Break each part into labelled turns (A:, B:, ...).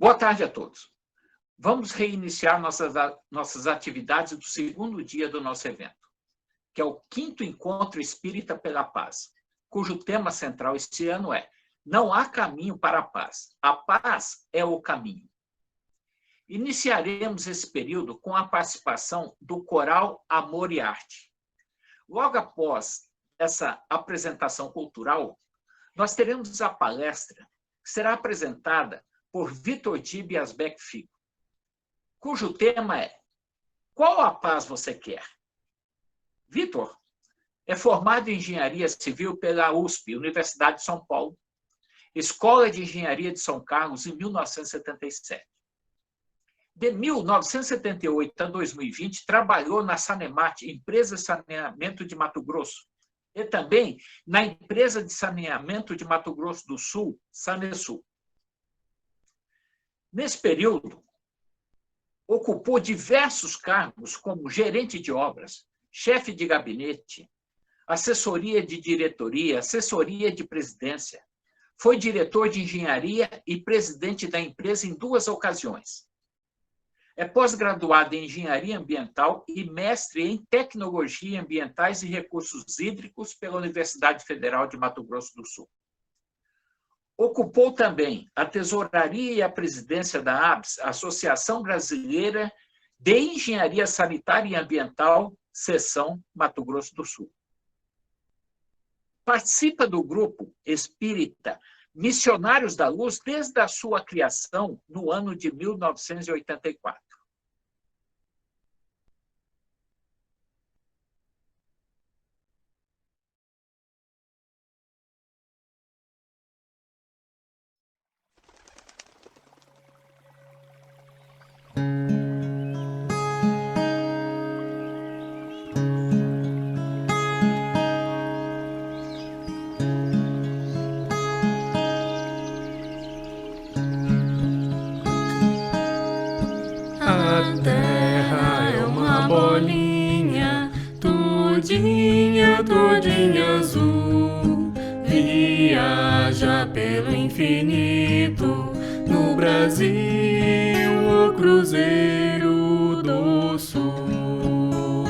A: Boa tarde a todos. Vamos reiniciar nossas atividades do segundo dia do nosso evento, que é o 5º Encontro Espírita pela Paz, cujo tema central este ano é Não há caminho para a paz. A paz é o caminho. Iniciaremos esse período com a participação do Coral Amor e Arte. Logo após essa apresentação cultural, nós teremos a palestra que será apresentada por Vitor Dib Asbeck Fico, cujo tema é Qual a paz você quer? Vitor é formado em Engenharia Civil pela USP, Universidade de São Paulo, Escola de Engenharia de São Carlos, em 1977. De 1978 a 2020, trabalhou na Sanemat, Empresa de Saneamento de Mato Grosso, e também na Empresa de Saneamento de Mato Grosso do Sul, Sanesul. Nesse período, ocupou diversos cargos como gerente de obras, chefe de gabinete, assessoria de diretoria, assessoria de presidência. Foi diretor de engenharia e presidente da empresa em 2 ocasiões. É pós-graduado em engenharia ambiental e mestre em tecnologia ambientais e recursos hídricos pela Universidade Federal de Mato Grosso do Sul. Ocupou também a tesouraria e a presidência da ABS, Associação Brasileira de Engenharia Sanitária e Ambiental, Seção Mato Grosso do Sul. Participa do grupo espírita Missionários da Luz desde a sua criação no ano de 1984.
B: A terra é uma bolinha, tudinha, tudinha azul. Viaja pelo infinito, no Brasil, o Cruzeiro do Sul.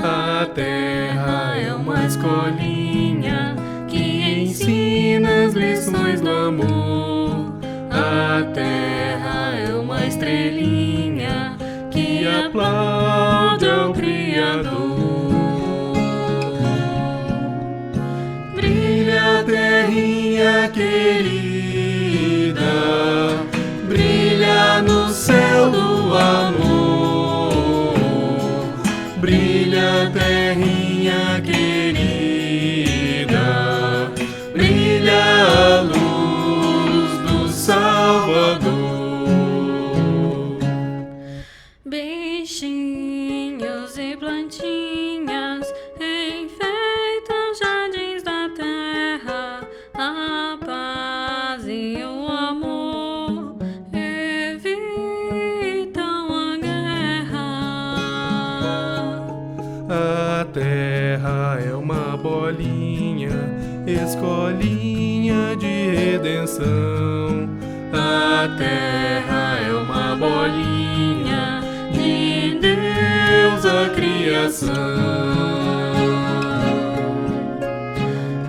B: A terra é uma escolinha que ensina as lições do amor. A terra é uma estrelinha que aplaude ao Criador. Brilha, terrinha querida, brilha no céu do amor. Brilha, terrinha querida, brilha a luz do Salvador. Bichinhos e plantinhas enfeitam os jardins da terra. A paz e o amor evitam a guerra. A terra é uma bolinha, escolinha de redenção. A terra é uma bolinha de Deus a criação.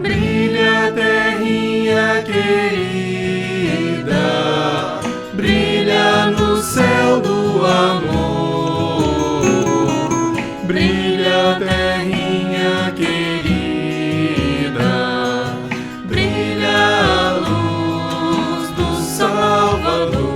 B: Brilha, terrinha querida, brilha no céu do amor. Brilha, terrinha querida, brilha a luz do Salvador.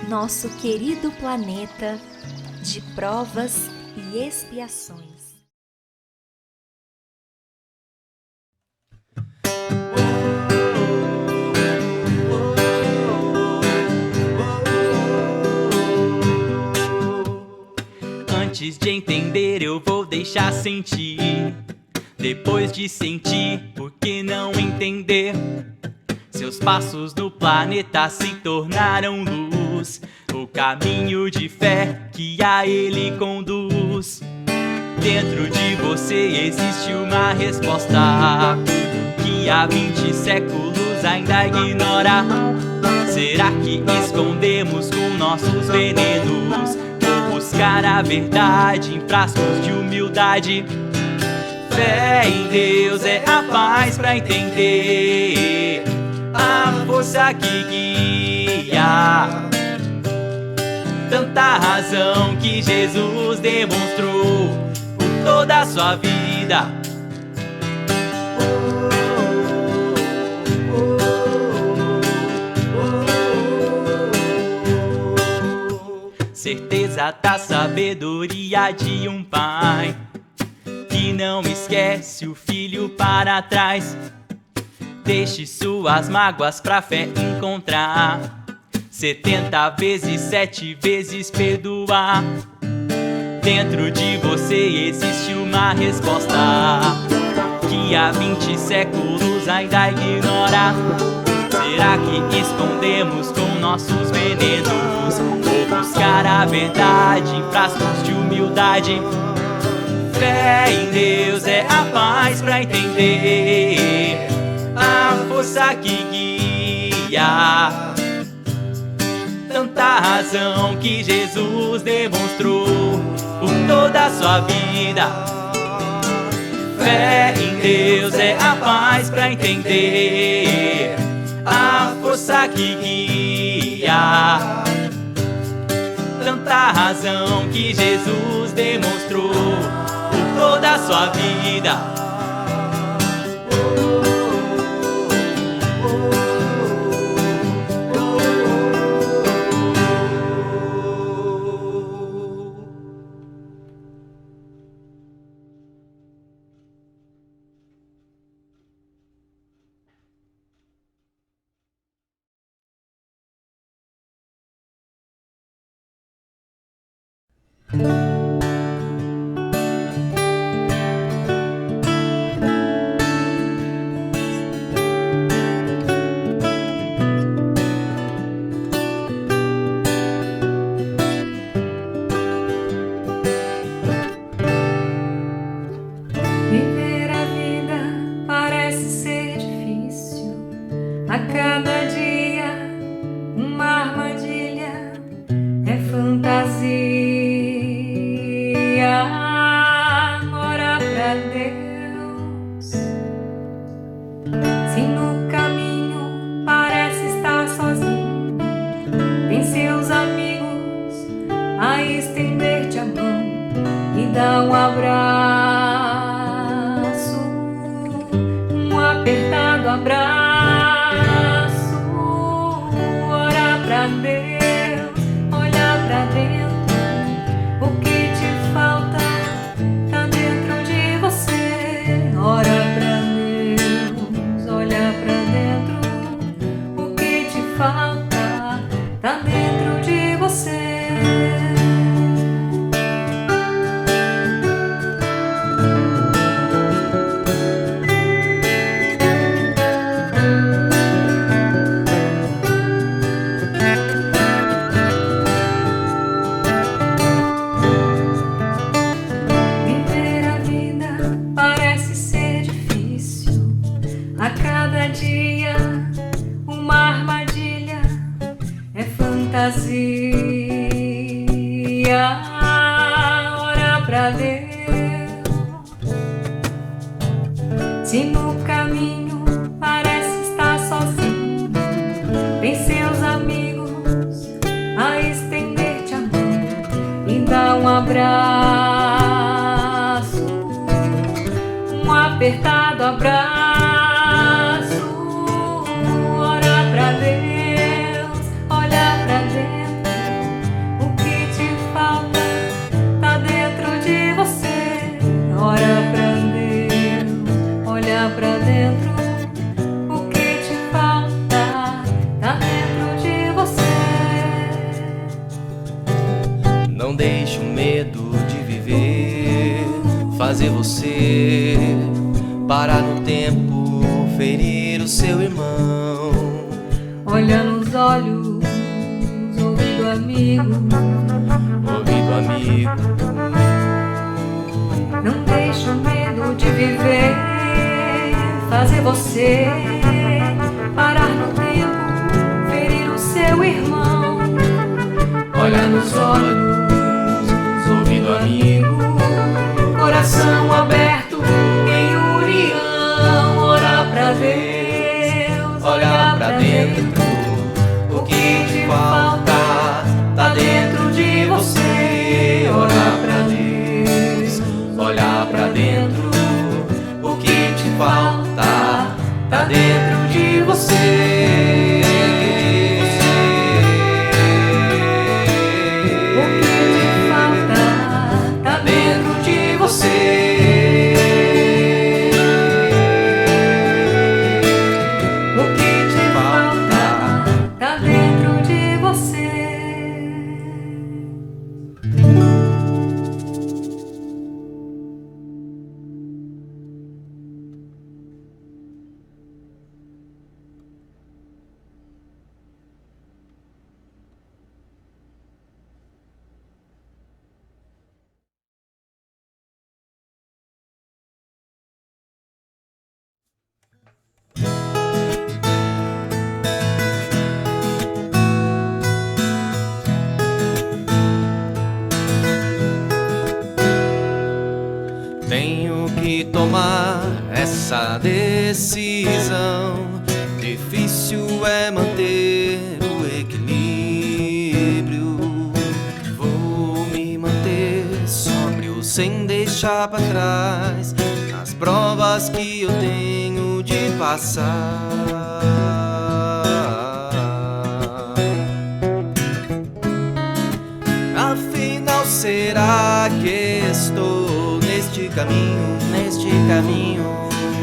C: nosso querido planeta de provas e expiações.
D: Antes de entender, eu vou deixar sentir. Depois de sentir, por que não entender? Seus passos no planeta se tornaram luz, o caminho de fé que a ele conduz. Dentro de você existe uma resposta que há 20 séculos ainda ignora. Será que escondemos com nossos venenos? Vou buscar a verdade em frascos de humildade. Fé em Deus é a paz pra entender, a força que guia. Tanta razão que Jesus demonstrou por toda a sua vida. Certeza da sabedoria de um pai que não esquece o filho para trás. Deixe suas mágoas pra fé encontrar. 70 vezes, 7 vezes perdoar. Dentro de você existe uma resposta que há 20 séculos ainda ignora. Será que escondemos com nossos venenos? Vou buscar a verdade em frascos de humildade. Fé em Deus é a paz pra entender, a força que guia. Tanta razão que Jesus demonstrou por toda a sua vida. Fé em Deus é a paz pra entender, a força que guia. Tanta razão que Jesus demonstrou por toda a sua vida.
E: Viver a vida parece ser difícil. A cada dia uma armadilha, é fantasia. Ora pra Deus. Se no caminho parece estar sozinho, tem seus amigos a estender-te a mão e dar um abraço, um apertado abraço. Ora pra Deus, olha pra dentro. O que te falta tá dentro de você. Ora pra Deus, olha pra dentro. O que te falta tá dentro de você. Viver a vida parece ser difícil. A cada dia uma armadilha, é fantasia. Ora pra Deus. Se no caminho parece estar sozinho, tem seus amigos a estender-te a mão e dar um abraço, um apertado abraço. Ora pra Deus, olha pra dentro.
B: fazer você parar no tempo, ferir o seu irmão.
E: Olha nos olhos, ouvido amigo,
B: Ouvido amigo,
E: não deixa o medo de viver fazer você parar no tempo, ferir o seu irmão. Olha nos olhos, ouvido amigo, coração aberto em união. Orar pra Deus,
B: olhar pra dentro.
E: o que te falta tá dentro de você. Orar pra Deus,
B: Olhar pra dentro. O que te falta tá dentro de você.
E: o que te falta tá dentro de você. O que te falta tá dentro de você.
B: Tenho que tomar essa decisão. Difícil é manter o equilíbrio. Vou me manter sóbrio sem deixar pra trás as provas que eu tenho de passar. Afinal, será que estou neste caminho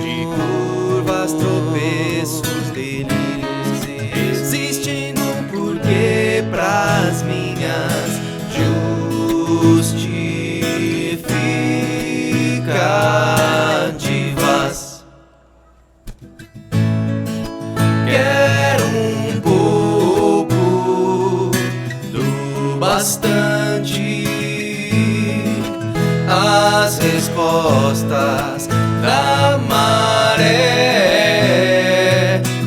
B: de curvas, tropeços, delírios? Existe um porquê pras minhas justificativas. Quero um pouco do bastante, as respostas da maré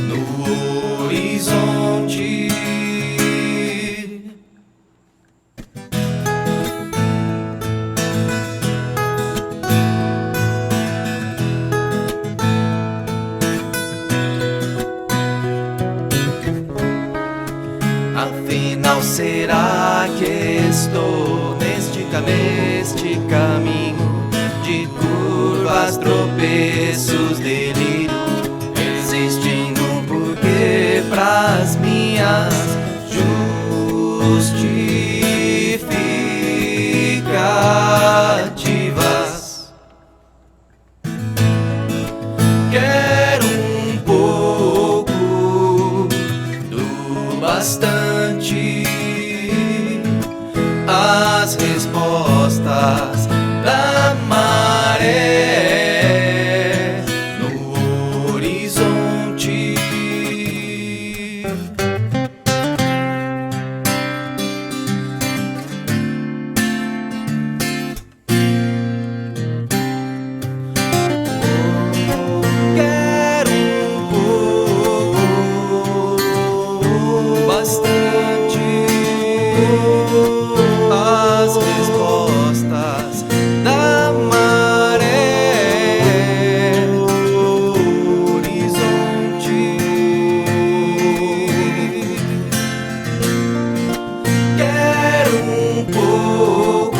B: no horizonte. Afinal, será que estou neste caminho de curvas, tropeços, delírio? Existindo um porquê pras minhas justificativas. Quero um pouco do bastante, as respostas da maré no horizonte. Quero um pouco bastante, as respostas da maré no horizonte. Quero um pouco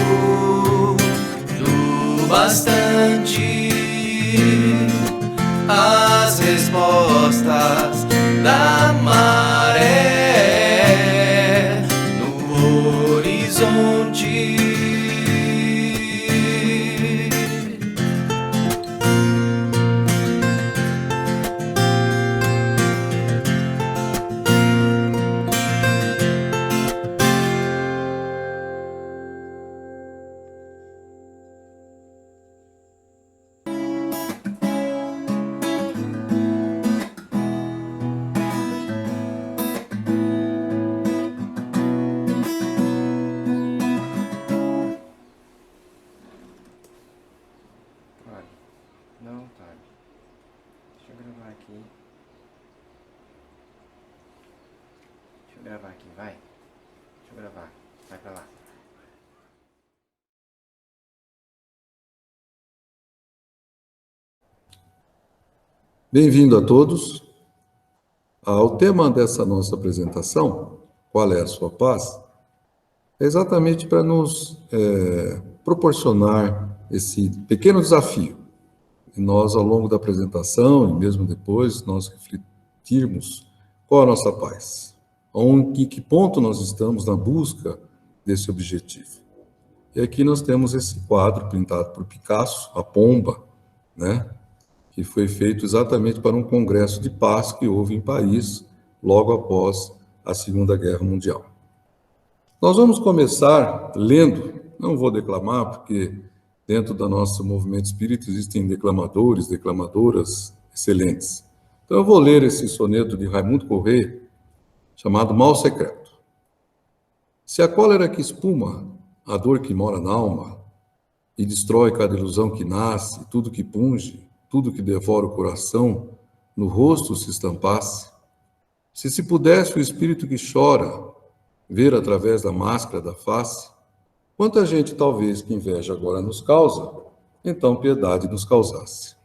B: do bastante, as respostas da maré no horizonte. eu gravar aqui, vai. Deixa eu gravar. Vai pra lá.
F: Bem-vindo a todos. O tema dessa nossa apresentação, qual é a sua paz, é exatamente para nos proporcionar esse pequeno desafio. E nós, ao longo da apresentação, e mesmo depois, nós refletirmos qual é a nossa paz. Em que ponto nós estamos na busca desse objetivo. E aqui nós temos esse quadro pintado por Picasso, A Pomba, né? Que foi feito exatamente para um congresso de paz que houve em Paris, logo após a Segunda Guerra Mundial. Nós vamos começar lendo, não vou declamar, porque dentro do nosso movimento espírita existem declamadores, declamadoras excelentes. Então eu vou ler esse soneto de Raimundo Corrêa, chamado Mal Secreto. Se a cólera que espuma, a dor que mora na alma, e destrói cada ilusão que nasce, tudo que punge, tudo que devora o coração, no rosto se estampasse, se pudesse o espírito que chora ver através da máscara da face, quanta gente talvez que inveja agora nos causa, então piedade nos causasse.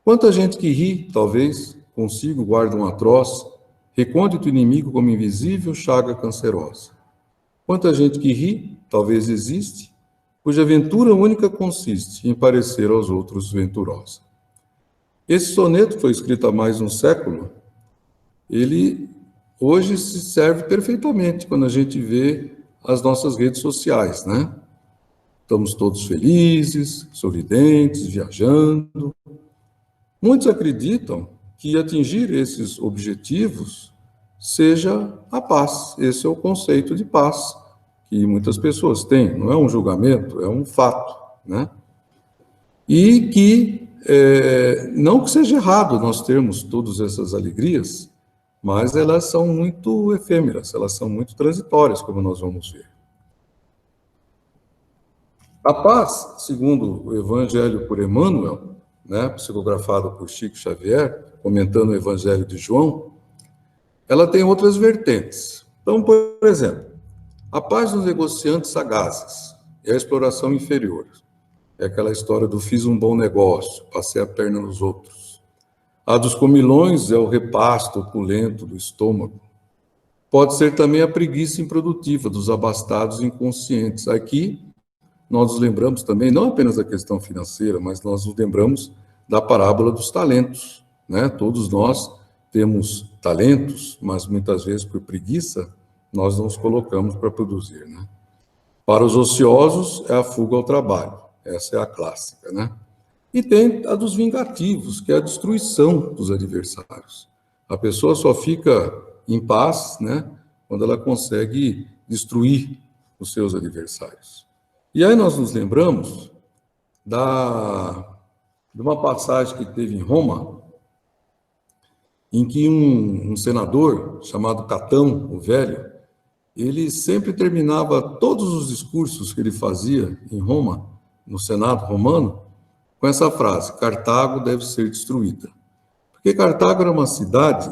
F: Quanta gente que ri, talvez, consigo guarda um atroz, recôndito inimigo como invisível chaga cancerosa. Quanta gente que ri, talvez existe, cuja ventura única consiste em parecer aos outros venturosa. Esse soneto foi escrito há mais de um século. Ele hoje se serve perfeitamente quando a gente vê as nossas redes sociais, né? Estamos todos felizes, sorridentes, viajando. Muitos acreditam que atingir esses objetivos seja a paz. Esse é o conceito de paz que muitas pessoas têm. Não é um julgamento, é um fato, né? E que não que seja errado nós termos todas essas alegrias, mas elas são muito efêmeras, elas são muito transitórias, como nós vamos ver. A paz, segundo o Evangelho por Emmanuel, né, psicografado por Chico Xavier, comentando o Evangelho de João, ela tem outras vertentes. Então, por exemplo, a paz dos negociantes sagazes é a exploração inferior. É aquela história do fiz um bom negócio, passei a perna nos outros. A dos comilões é o repasto opulento do estômago. Pode ser também a preguiça improdutiva dos abastados inconscientes. Aqui, nós nos lembramos também, não apenas da questão financeira, mas nós nos lembramos da parábola dos talentos, né? Todos nós temos talentos, mas muitas vezes por preguiça, nós não os colocamos para produzir, né? Para os ociosos, é a fuga ao trabalho. Essa é a clássica, né? E tem a dos vingativos, que é a destruição dos adversários. A pessoa só fica em paz, né, quando ela consegue destruir os seus adversários. E aí nós nos lembramos de uma passagem que teve em Roma, em que um senador chamado Catão, o Velho, ele sempre terminava todos os discursos que ele fazia em Roma, no Senado romano, com essa frase: Cartago deve ser destruída. Porque Cartago era uma cidade,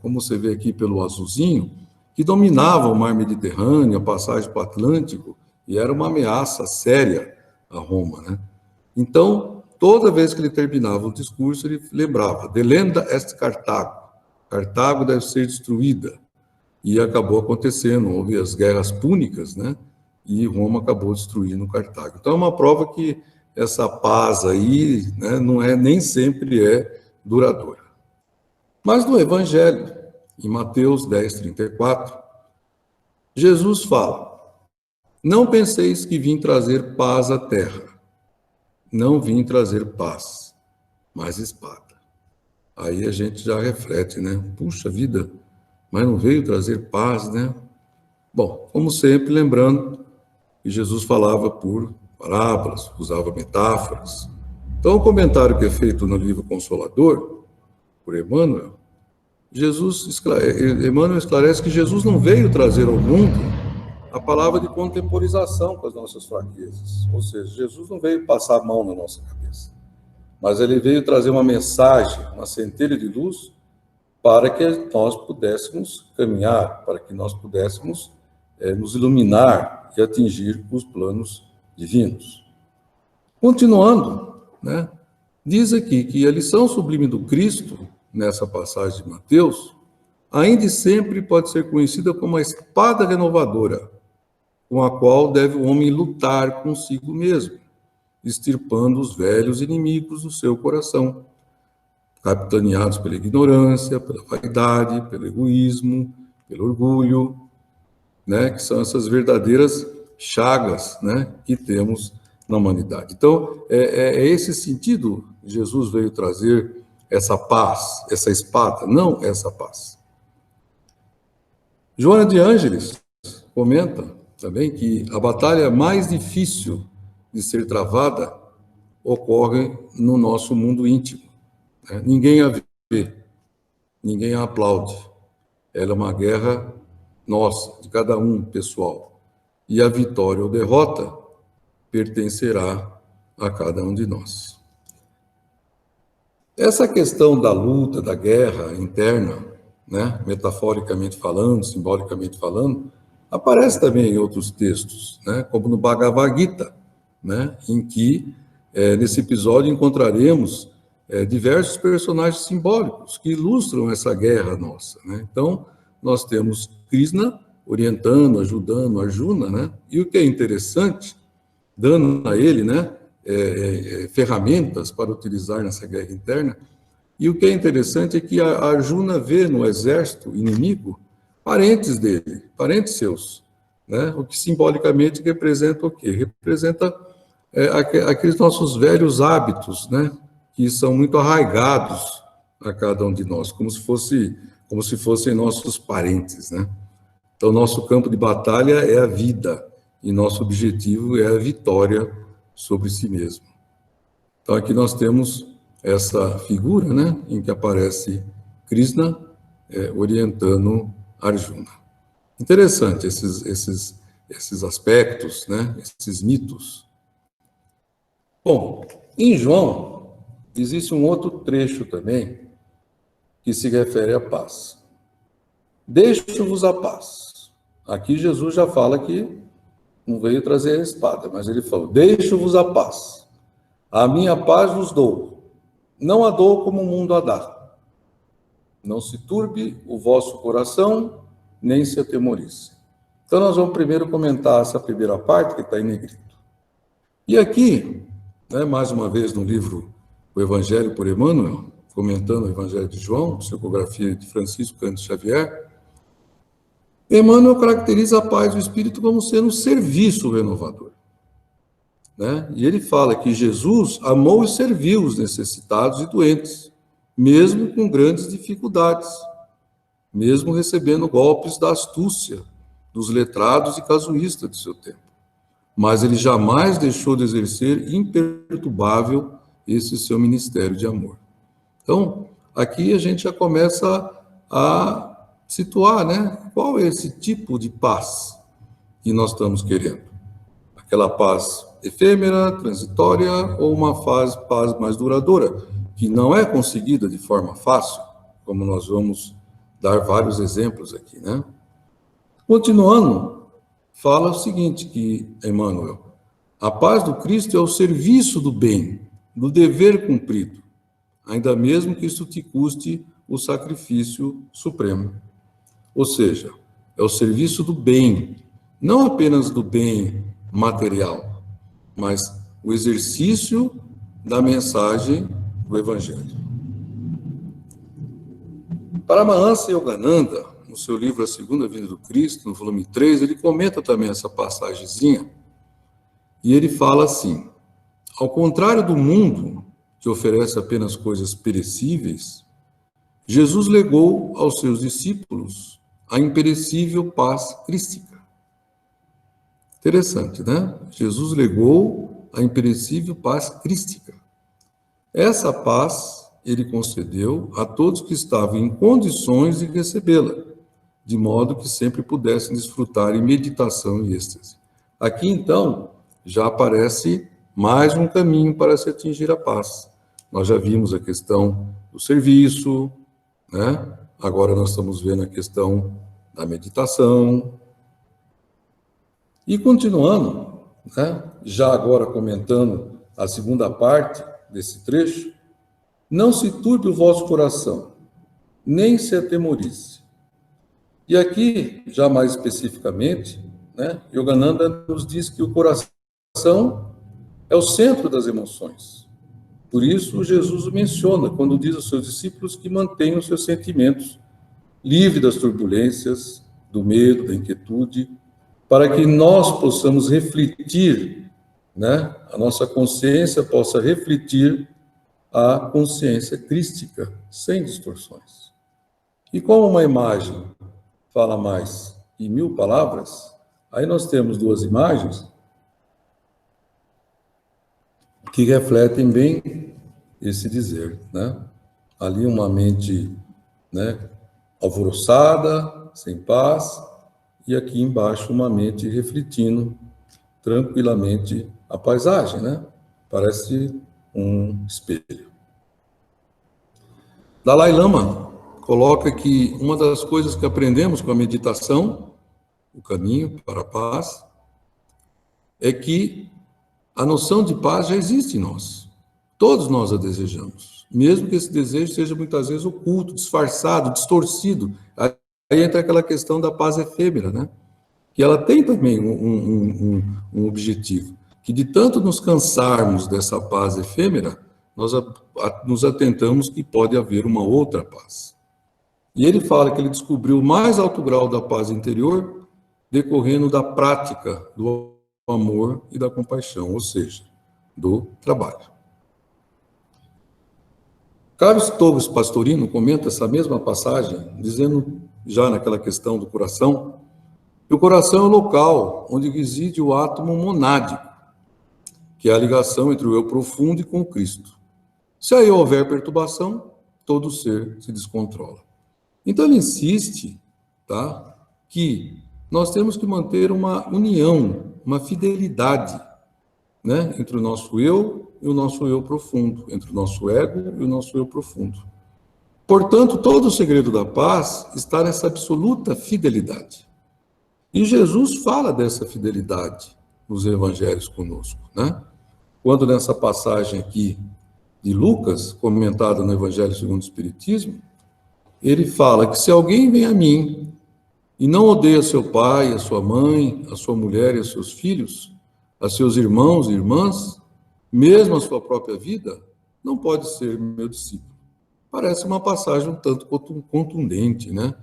F: como você vê aqui pelo azulzinho, que dominava o mar Mediterrâneo, a passagem para o Atlântico, e era uma ameaça séria a Roma, né? Então, toda vez que ele terminava o discurso, ele lembrava: delenda est Cartago. Cartago deve ser destruída. E acabou acontecendo, houve as guerras púnicas, né? E Roma acabou destruindo Cartago. Então é uma prova que essa paz aí, né, nem sempre é duradoura. Mas no Evangelho, em Mateus 10:34, Jesus fala: não penseis que vim trazer paz à terra. Não vim trazer paz, mas espada. Aí a gente já reflete, né? Puxa vida, mas não veio trazer paz, né? Bom, como sempre, lembrando que Jesus falava por parábolas, usava metáforas. Então, o comentário que é feito no livro Consolador, por Emmanuel, Emmanuel esclarece que Jesus não veio trazer ao mundo a palavra de contemporização com as nossas fraquezas. Ou seja, Jesus não veio passar a mão na nossa cabeça, mas ele veio trazer uma mensagem, uma centelha de luz, para que nós pudéssemos caminhar, para que nós pudéssemos nos iluminar e atingir os planos divinos. Continuando, né, diz aqui que a lição sublime do Cristo, nessa passagem de Mateus, ainda e sempre pode ser conhecida como a espada renovadora, com a qual deve o homem lutar consigo mesmo, extirpando os velhos inimigos do seu coração, capitaneados pela ignorância, pela vaidade, pelo egoísmo, pelo orgulho, né, que são essas verdadeiras chagas, né, que temos na humanidade. Então, é esse sentido que Jesus veio trazer essa paz, essa espada, não essa paz. Joana de Ângeles comenta também que a batalha mais difícil de ser travada ocorre no nosso mundo íntimo. Né? Ninguém a vê, ninguém a aplaude. Ela é uma guerra nossa, de cada um, pessoal. E a vitória ou derrota pertencerá a cada um de nós. Essa questão da luta, da guerra interna, né, metaforicamente falando, simbolicamente falando, aparece também em outros textos, né, como no Bhagavad Gita, né, em que, nesse episódio, encontraremos diversos personagens simbólicos que ilustram essa guerra nossa. Né? Então, nós temos Krishna orientando, ajudando Arjuna, né? E o que é interessante, dando a ele, né, ferramentas para utilizar nessa guerra interna, e o que é interessante é que a Arjuna vê no exército inimigo parentes dele, parentes seus, né? O que simbolicamente representa o quê? Representa aqueles nossos velhos hábitos, né? Que são muito arraigados a cada um de nós, como se fossem nossos parentes, né? Então, nosso campo de batalha é a vida, e nosso objetivo é a vitória sobre si mesmo. Então, aqui nós temos essa figura, né, em que aparece Krishna orientando Arjuna. Interessante esses aspectos, né, esses mitos. Bom, em João, existe um outro trecho também que se refere à paz. Deixo-vos a paz. Aqui Jesus já fala que não veio trazer a espada, mas ele falou, deixo-vos a paz. A minha paz vos dou. Não a dou como o mundo a dá. Não se turbe o vosso coração, nem se atemorize. Então nós vamos primeiro comentar essa primeira parte que está em negrito. E aqui, né, mais uma vez no livro O Evangelho por Emmanuel, comentando o Evangelho de João, psicografia de Francisco Cândido Xavier, Emmanuel caracteriza a paz do Espírito como sendo um serviço renovador. Né? E ele fala que Jesus amou e serviu os necessitados e doentes, mesmo com grandes dificuldades, mesmo recebendo golpes da astúcia dos letrados e casuístas de seu tempo. Mas ele jamais deixou de exercer imperturbável esse seu ministério de amor. Então, aqui a gente já começa a situar, né? Qual é esse tipo de paz que nós estamos querendo? Aquela paz efêmera, transitória, ou uma paz mais duradoura, que não é conseguida de forma fácil, como nós vamos dar vários exemplos aqui, né? Continuando, fala o seguinte, que Emmanuel, a paz do Cristo é o serviço do bem, do dever cumprido, ainda mesmo que isso te custe o sacrifício supremo. Ou seja, é o serviço do bem, não apenas do bem material, mas o exercício da mensagem do Evangelho. Paramahansa Yogananda, no seu livro A Segunda Vinda do Cristo, no volume 3, ele comenta também essa passagenzinha, e ele fala assim, ao contrário do mundo, que oferece apenas coisas perecíveis, Jesus legou aos seus discípulos a imperecível paz crística. Interessante, né? Jesus legou a imperecível paz crística. Essa paz ele concedeu a todos que estavam em condições de recebê-la, de modo que sempre pudessem desfrutar em meditação e êxtase. Aqui, então, já aparece mais um caminho para se atingir a paz. Nós já vimos a questão do serviço, né? Agora nós estamos vendo a questão da meditação. E continuando, né, já agora comentando a segunda parte desse trecho, não se turbe o vosso coração, nem se atemorize. E aqui, já mais especificamente, né, Yogananda nos diz que o coração é o centro das emoções. Por isso, Jesus o menciona quando diz aos seus discípulos que mantenham seus sentimentos livres das turbulências, do medo, da inquietude, para que nós possamos refletir, né, a nossa consciência possa refletir a consciência crística, sem distorções. E como uma imagem fala mais que 1000 palavras, aí nós temos 2 imagens que refletem bem esse dizer, né? Ali uma mente, né, alvoroçada, sem paz, e aqui embaixo uma mente refletindo tranquilamente a paisagem, né? Parece um espelho. Dalai Lama coloca que uma das coisas que aprendemos com a meditação, o caminho para a paz, é que a noção de paz já existe em nós. Todos nós a desejamos, mesmo que esse desejo seja muitas vezes oculto, disfarçado, distorcido. Aí entra aquela questão da paz efêmera, né? Que ela tem também um objetivo, que de tanto nos cansarmos dessa paz efêmera, nós nos atentamos que pode haver uma outra paz. E ele fala que ele descobriu o mais alto grau da paz interior decorrendo da prática do amor e da compaixão, ou seja, do trabalho. Carlos Torres Pastorino comenta essa mesma passagem, dizendo, já naquela questão do coração, que o coração é o local onde reside o átomo monádico, que é a ligação entre o eu profundo e com o Cristo. Se aí houver perturbação, todo ser se descontrola. Então ele insiste, tá, que nós temos que manter uma união, uma fidelidade, né, entre o nosso eu e o nosso eu profundo, entre o nosso ego e o nosso eu profundo. Portanto, todo o segredo da paz está nessa absoluta fidelidade. E Jesus fala dessa fidelidade nos evangelhos conosco, né? Quando nessa passagem aqui de Lucas, comentada no Evangelho segundo o Espiritismo, ele fala que se alguém vem a mim e não odeia seu pai, a sua mãe, a sua mulher e a seus filhos, a seus irmãos e irmãs, mesmo a sua própria vida, não pode ser meu discípulo. Parece uma passagem um tanto contundente, né?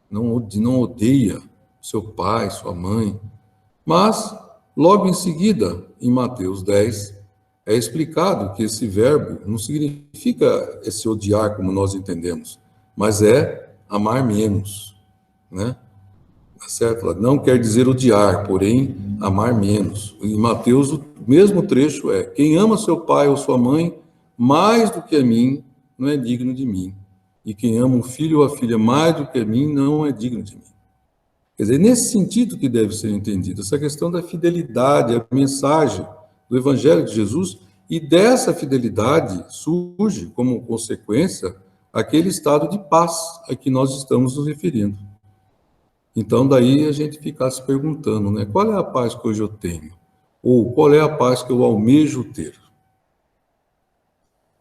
F: Não odeia seu pai, sua mãe. Mas, logo em seguida, em Mateus 10, é explicado que esse verbo não significa esse odiar como nós entendemos, mas é amar menos, né? Tá certo? Não quer dizer odiar, porém, amar menos. Em Mateus, o mesmo trecho é: quem ama seu pai ou sua mãe mais do que a mim, não é digno de mim. E quem ama o filho ou a filha mais do que a mim, não é digno de mim. Quer dizer, nesse sentido que deve ser entendido, essa questão da fidelidade, a mensagem do Evangelho de Jesus, e dessa fidelidade surge, como consequência, aquele estado de paz a que nós estamos nos referindo. Então, daí a gente ficar se perguntando, né, qual é a paz que hoje eu tenho? Ou qual é a paz que eu almejo ter?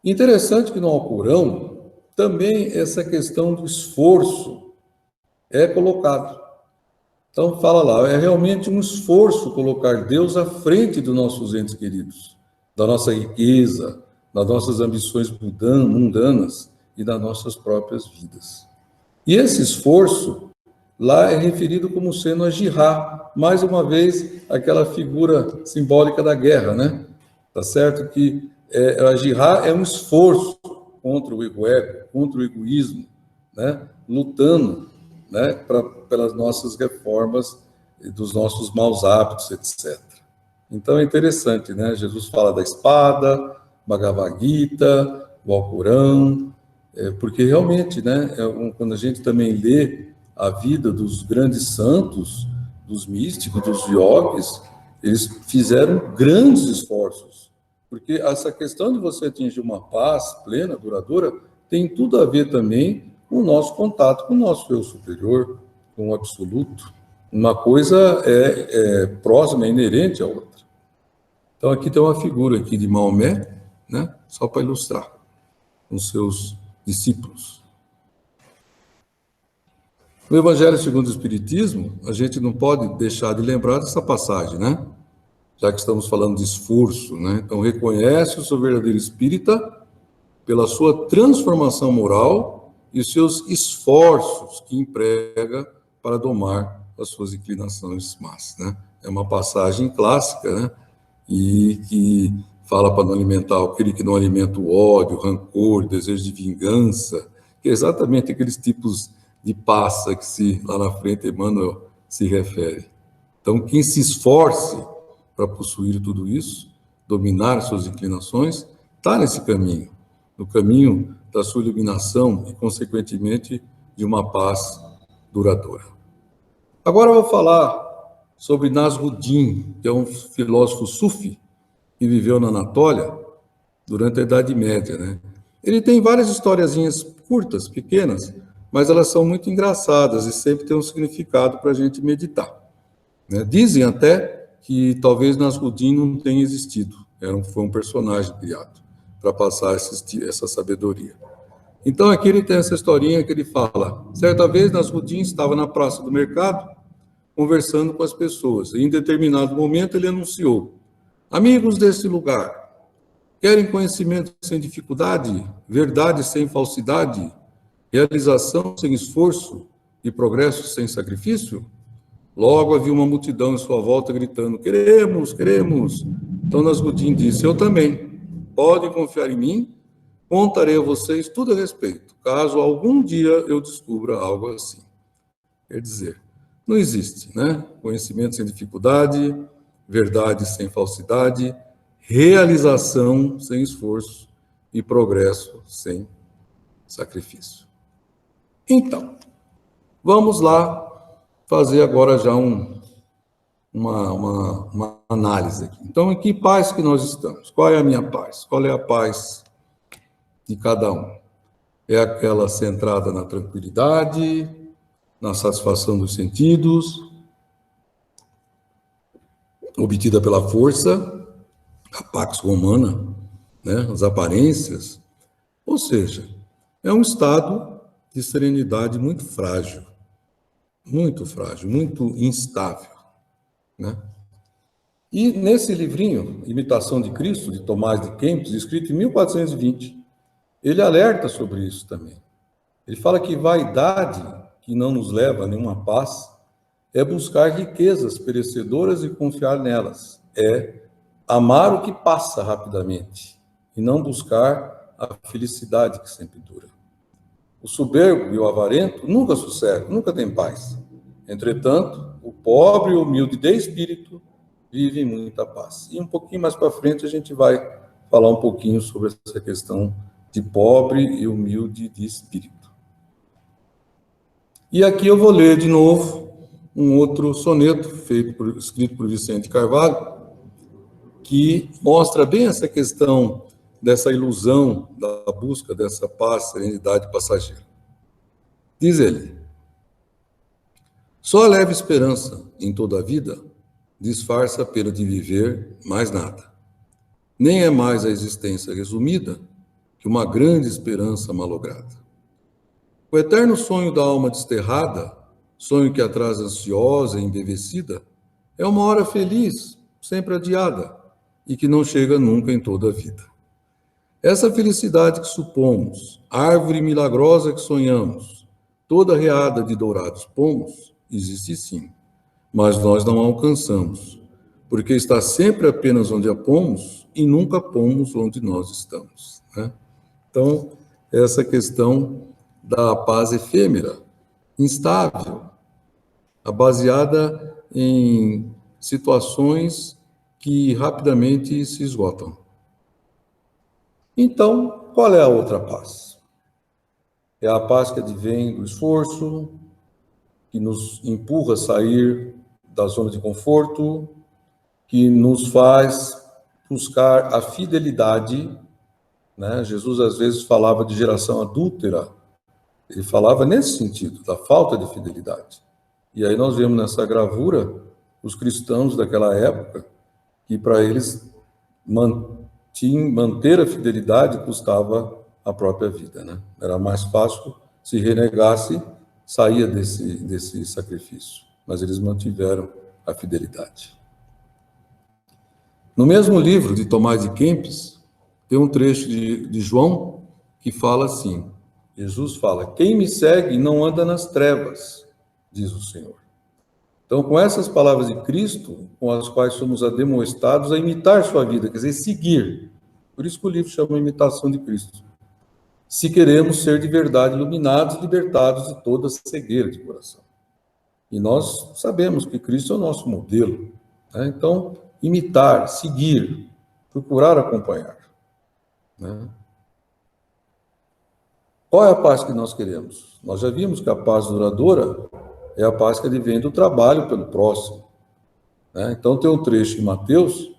F: Interessante que no Alcorão, também essa questão do esforço é colocado. Então, fala lá, é realmente um esforço colocar Deus à frente dos nossos entes queridos, da nossa riqueza, das nossas ambições mundanas e das nossas próprias vidas. E esse esforço, lá é referido como sendo a jihad, mais uma vez, aquela figura simbólica da guerra, né? Tá certo que a jihad é um esforço contra o ego, contra o egoísmo, né? Lutando, né, pelas nossas reformas, dos nossos maus hábitos, etc. Então é interessante, né? Jesus fala da espada, Bhagavad Gita, o Alcorão, porque realmente, né, quando a gente também lê a vida dos grandes santos, dos místicos, dos yogis, eles fizeram grandes esforços, porque essa questão de você atingir uma paz plena, duradoura, tem tudo a ver também o nosso contato com o nosso eu superior, com o absoluto. Uma coisa é próxima, é inerente à outra. Então, aqui tem uma figura aqui de Maomé, né? Só para ilustrar, com seus discípulos. No Evangelho segundo o Espiritismo, a gente não pode deixar de lembrar dessa passagem, né? Já que estamos falando de esforço, né? Então, reconhece o seu verdadeiro espírita pela sua transformação moral e os seus esforços que emprega para domar as suas inclinações más, né? É uma passagem clássica, né? E que fala para não alimentar aquele que não alimenta o ódio, o rancor, o desejo de vingança, que é exatamente aqueles tipos de passa que lá na frente Emmanuel se refere. Então, quem se esforce para possuir tudo isso, dominar suas inclinações, está nesse caminho, no caminho da sua iluminação e, consequentemente, de uma paz duradoura. Agora eu vou falar sobre Nasruddin, que é um filósofo sufi que viveu na Anatólia durante a Idade Média, né? Ele tem várias historiazinhas curtas, pequenas, mas elas são muito engraçadas e sempre tem um significado para a gente meditar, né? Dizem até que talvez Nasruddin não tenha existido, foi um personagem criado para passar essa sabedoria. Então aqui ele tem essa historinha que ele fala: certa vez Nasruddin estava na praça do mercado conversando com as pessoas, e em determinado momento ele anunciou: amigos desse lugar, querem conhecimento sem dificuldade, verdade sem falsidade, realização sem esforço e progresso sem sacrifício? Logo havia uma multidão em sua volta gritando: queremos, queremos. Então Nasruddin disse: eu também. Podem confiar em mim, contarei a vocês tudo a respeito, caso algum dia eu descubra algo assim. Quer dizer, não existe, né? Conhecimento sem dificuldade, verdade sem falsidade, realização sem esforço e progresso sem sacrifício. Então, vamos lá fazer agora já uma análise aqui. Então, em que paz que nós estamos? Qual é a minha paz? Qual é a paz de cada um? É aquela centrada na tranquilidade, na satisfação dos sentidos, obtida pela força, a pax romana, né, as aparências, ou seja, é um estado de serenidade muito frágil, muito instável, né? E nesse livrinho, Imitação de Cristo, de Tomás de Kempis, escrito em 1420, ele alerta sobre isso também. Ele fala que vaidade, que não nos leva a nenhuma paz, é buscar riquezas perecedoras e confiar nelas. É amar o que passa rapidamente e não buscar a felicidade que sempre dura. O soberbo e o avarento nunca sossegam, nunca tem paz. Entretanto, o pobre e o humilde de espírito vivem muita paz. E um pouquinho mais para frente a gente vai falar um pouquinho sobre essa questão de pobre e humilde de espírito. E aqui eu vou ler de novo um outro soneto escrito por Vicente Carvalho, que mostra bem essa questão dessa ilusão da busca dessa paz, serenidade passageira. Diz ele: só a leve esperança em toda a vida disfarça a pena de viver mais nada. Nem é mais a existência resumida que uma grande esperança malograda. O eterno sonho da alma desterrada, sonho que a traz ansiosa e embevecida, é uma hora feliz, sempre adiada, e que não chega nunca em toda a vida. Essa felicidade que supomos, árvore milagrosa que sonhamos, toda reada de dourados pomos, existe sim, mas nós não a alcançamos, porque está sempre apenas onde a pomos e nunca pomos onde nós estamos, né? Então, essa questão da paz efêmera, instável, baseada em situações que rapidamente se esgotam. Então, qual é a outra paz? É a paz que advém do esforço, que nos empurra a sair da zona de conforto, que nos faz buscar a fidelidade, né? Jesus às vezes falava de geração adúltera, Ele falava nesse sentido, da falta de fidelidade. E aí nós vemos nessa gravura os cristãos daquela época, que para eles manter a fidelidade custava a própria vida, né? Era mais fácil, se renegasse, saía desse sacrifício. Mas eles mantiveram a fidelidade. No mesmo livro de Tomás de Kempis, tem um trecho de João que fala assim, Jesus fala, quem me segue não anda nas trevas, diz o Senhor. Então, com essas palavras de Cristo, com as quais somos ademoestados a imitar sua vida, quer dizer, seguir. Por isso que o livro chama Imitação de Cristo. Se queremos ser de verdade iluminados, libertados de toda cegueira de coração. E nós sabemos que Cristo é o nosso modelo, né? Então, imitar, seguir, procurar acompanhar, né? Qual é a paz que nós queremos? Nós já vimos que a paz duradoura é a paz que advém do trabalho pelo próximo, né? Então tem um trecho em Mateus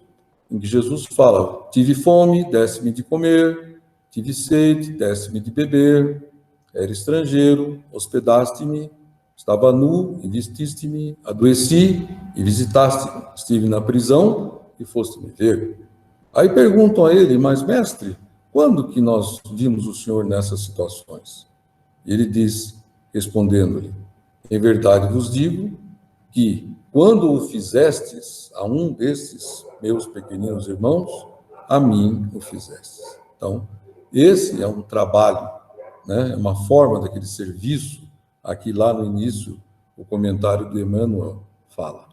F: em que Jesus fala, tive fome, desse-me de comer, tive sede, desse-me de beber, era estrangeiro, hospedaste-me, estava nu e vestiste-me, adoeci e visitaste-me, estive na prisão e foste me ver. Aí perguntam a ele, mas mestre, quando que nós vimos o Senhor nessas situações? E ele diz, respondendo-lhe, em verdade vos digo que quando o fizestes a um desses meus pequeninos irmãos, a mim o fizestes. Então, esse é um trabalho, né? É uma forma daquele serviço. Aqui lá no início, o comentário de Emmanuel fala.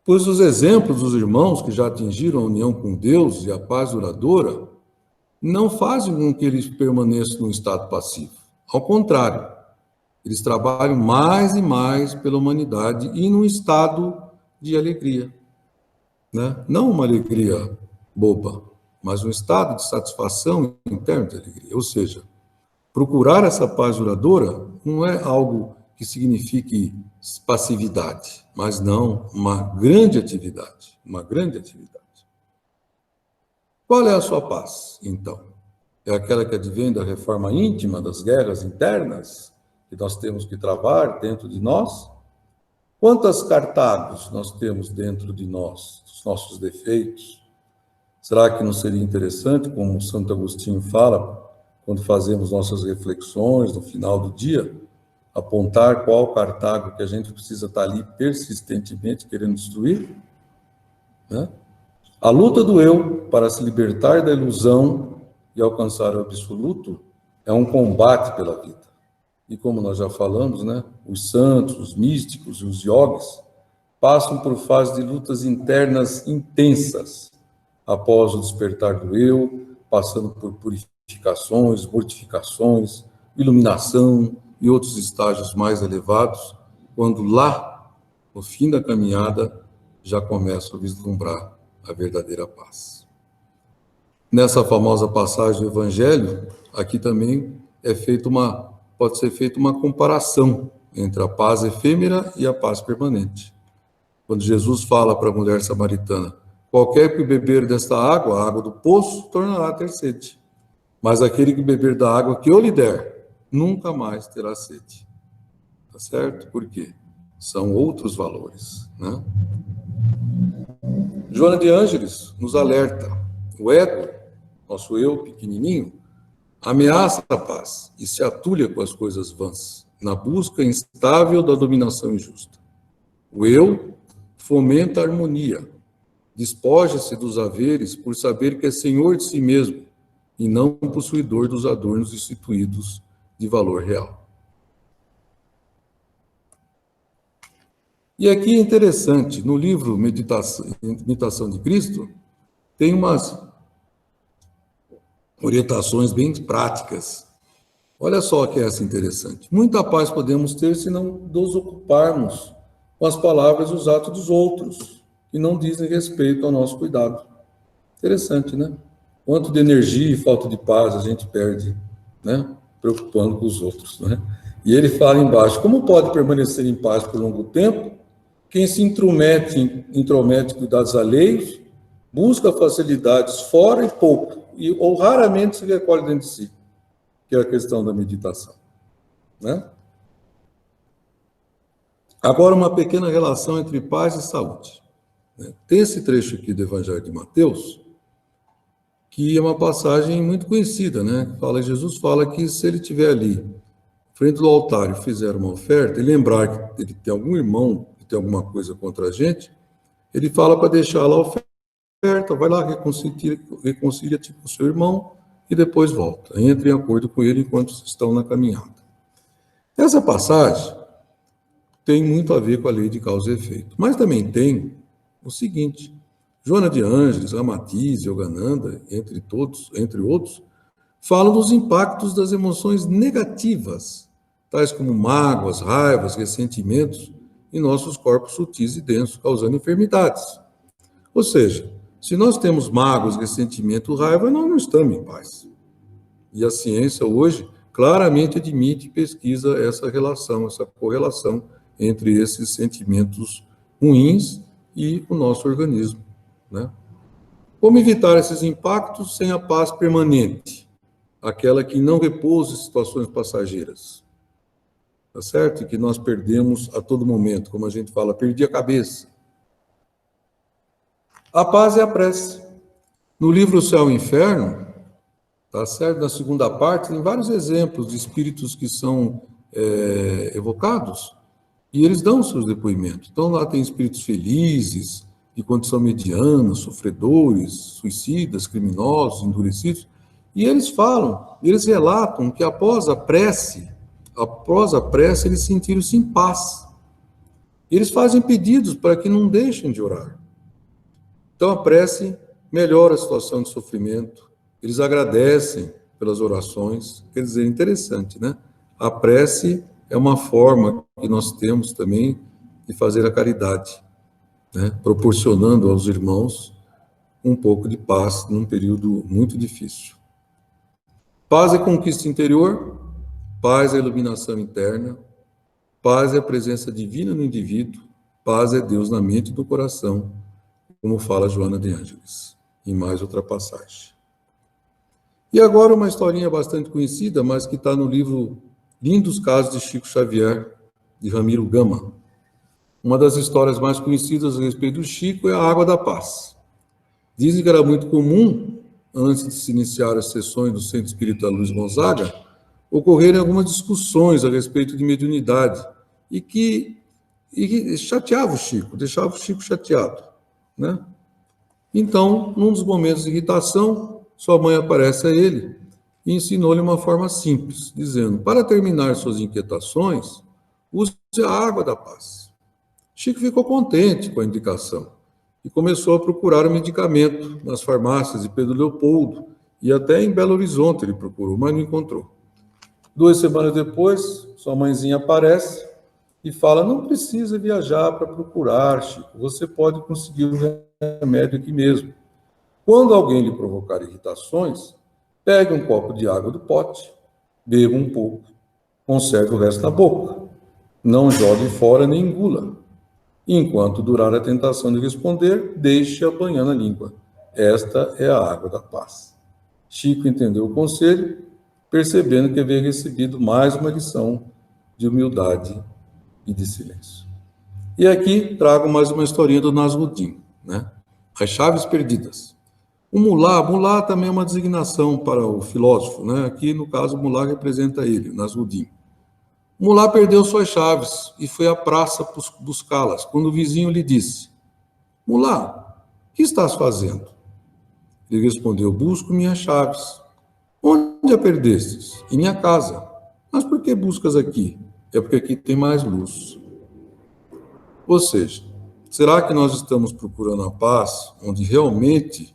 F: Pois os exemplos dos irmãos que já atingiram a união com Deus e a paz duradoura não fazem com que eles permaneçam num estado passivo. Ao contrário, eles trabalham mais e mais pela humanidade e num estado de alegria, né? Não uma alegria boba, mas um estado de satisfação interna de alegria. Ou seja, procurar essa paz duradoura não é algo que signifique passividade, mas não uma grande atividade, uma grande atividade. Qual é a sua paz, então? É aquela que advém da reforma íntima, das guerras internas que nós temos que travar dentro de nós? Quantas Cartagos nós temos dentro de nós, dos nossos defeitos? Será que não seria interessante, como Santo Agostinho fala, quando fazemos nossas reflexões no final do dia, apontar qual Cartago que a gente precisa estar ali persistentemente querendo destruir? Né? A luta do eu para se libertar da ilusão e alcançar o absoluto é um combate pela vida. E como nós já falamos, né, os santos, os místicos e os yogis passam por fases de lutas internas intensas após o despertar do eu, passando por purificações, mortificações, iluminação e outros estágios mais elevados, quando lá, no fim da caminhada, já começam a vislumbrar a verdadeira paz. Nessa famosa passagem do Evangelho, aqui também pode ser feita uma comparação entre a paz efêmera e a paz permanente. Quando Jesus fala para a mulher samaritana, qualquer que beber desta água, a água do poço, tornará a ter sede. Mas aquele que beber da água que eu lhe der, nunca mais terá sede. Tá certo? Por quê? São outros valores, né? Joana de Ângeles nos alerta. O ego, nosso eu pequenininho, ameaça a paz e se atulha com as coisas vãs, na busca instável da dominação injusta. O eu fomenta a harmonia, despoja-se dos haveres por saber que é senhor de si mesmo e não possuidor dos adornos instituídos de valor real. E aqui é interessante, no livro Imitação de Cristo, tem umas orientações bem práticas. Olha só que essa interessante. Muita paz podemos ter se não nos ocuparmos com as palavras e os atos dos outros, que não dizem respeito ao nosso cuidado. Interessante, né? Quanto de energia e falta de paz a gente perde, né? Preocupando com os outros, né? E ele fala embaixo, como pode permanecer em paz por longo tempo quem se intromete em cuidados alheios, busca facilidades fora e pouco, ou raramente se recolhe dentro de si. que é a questão da meditação, né? Agora, uma pequena relação entre paz e saúde. Tem esse trecho aqui do Evangelho de Mateus, que é uma passagem muito conhecida, né? Jesus fala que se ele estiver ali, frente do altar, e fizer uma oferta, e lembrar que ele tem algum irmão que tem alguma coisa contra a gente, ele fala para deixar lá a oferta, vai lá, reconcilia-te com o seu irmão, e depois volta. Entre em acordo com ele enquanto estão na caminhada. Essa passagem tem muito a ver com a lei de causa e efeito. Mas também tem o seguinte: Joana de Ângeles, Amatiz, Yogananda, entre outros, falam dos impactos das emoções negativas, tais como mágoas, raivas, ressentimentos, em nossos corpos sutis e densos, causando enfermidades. Ou seja, se nós temos mágoas, ressentimento, raiva, nós não estamos em paz. E a ciência hoje claramente admite e pesquisa essa relação, essa correlação entre esses sentimentos ruins e o nosso organismo, né? Como evitar esses impactos sem a paz permanente? Aquela que não repousa em situações passageiras, tá certo? E que nós perdemos a todo momento, como a gente fala, perdi a cabeça. A paz é a prece. No livro O Céu e o Inferno, tá certo? Na segunda parte, tem vários exemplos de espíritos que são evocados, e eles dão seus depoimentos. Então, lá tem espíritos felizes, de condição mediana, sofredores, suicidas, criminosos, endurecidos, e eles falam, eles relatam que após a prece, eles sentiram-se em paz. Eles fazem pedidos para que não deixem de orar. Então, a prece melhora a situação de sofrimento, eles agradecem pelas orações. Quer dizer, interessante, né? A prece é uma forma que nós temos também de fazer a caridade, né? Proporcionando aos irmãos um pouco de paz num período muito difícil. Paz é conquista interior, paz é iluminação interna, paz é a presença divina no indivíduo, paz é Deus na mente e no coração, como fala Joana de Ângeles, em mais outra passagem. E agora uma historinha bastante conhecida, mas que está no livro Lindos Casos de Chico Xavier, de Ramiro Gama. Uma das histórias mais conhecidas a respeito do Chico é a Água da Paz. Dizem que era muito comum, antes de se iniciar as sessões do Centro Espírita Luiz Gonzaga, ocorrerem algumas discussões a respeito de mediunidade, e que chateava o Chico, deixava o Chico chateado, né? Então, num dos momentos de irritação, sua mãe aparece a ele e ensinou-lhe uma forma simples, dizendo: para terminar suas inquietações, use a água da paz. Chico ficou contente com a indicação e começou a procurar o medicamento nas farmácias de Pedro Leopoldo, e até em Belo Horizonte ele procurou, mas não encontrou. 2 semanas depois, sua mãezinha aparece e fala: não precisa viajar para procurar, Chico, você pode conseguir o remédio aqui mesmo. Quando alguém lhe provocar irritações, pegue um copo de água do pote, beba um pouco, conserve o resto na boca, não jogue fora nem engula. Enquanto durar a tentação de responder, deixe-a banhar na língua. Esta é a água da paz. Chico entendeu o conselho, percebendo que havia recebido mais uma lição de humildade e de silêncio. E aqui trago mais uma historinha do Nasruddin, né? As chaves perdidas. O mulá também é uma designação para o filósofo, né? Aqui, no caso, o mulá representa ele, Nasruddin. O mulá perdeu suas chaves e foi à praça buscá-las, quando o vizinho lhe disse: mulá, o que estás fazendo? Ele respondeu: busco minhas chaves. Onde a perdestes? Em minha casa. Mas por que buscas aqui? É porque aqui tem mais luz. Ou seja, será que nós estamos procurando a paz onde realmente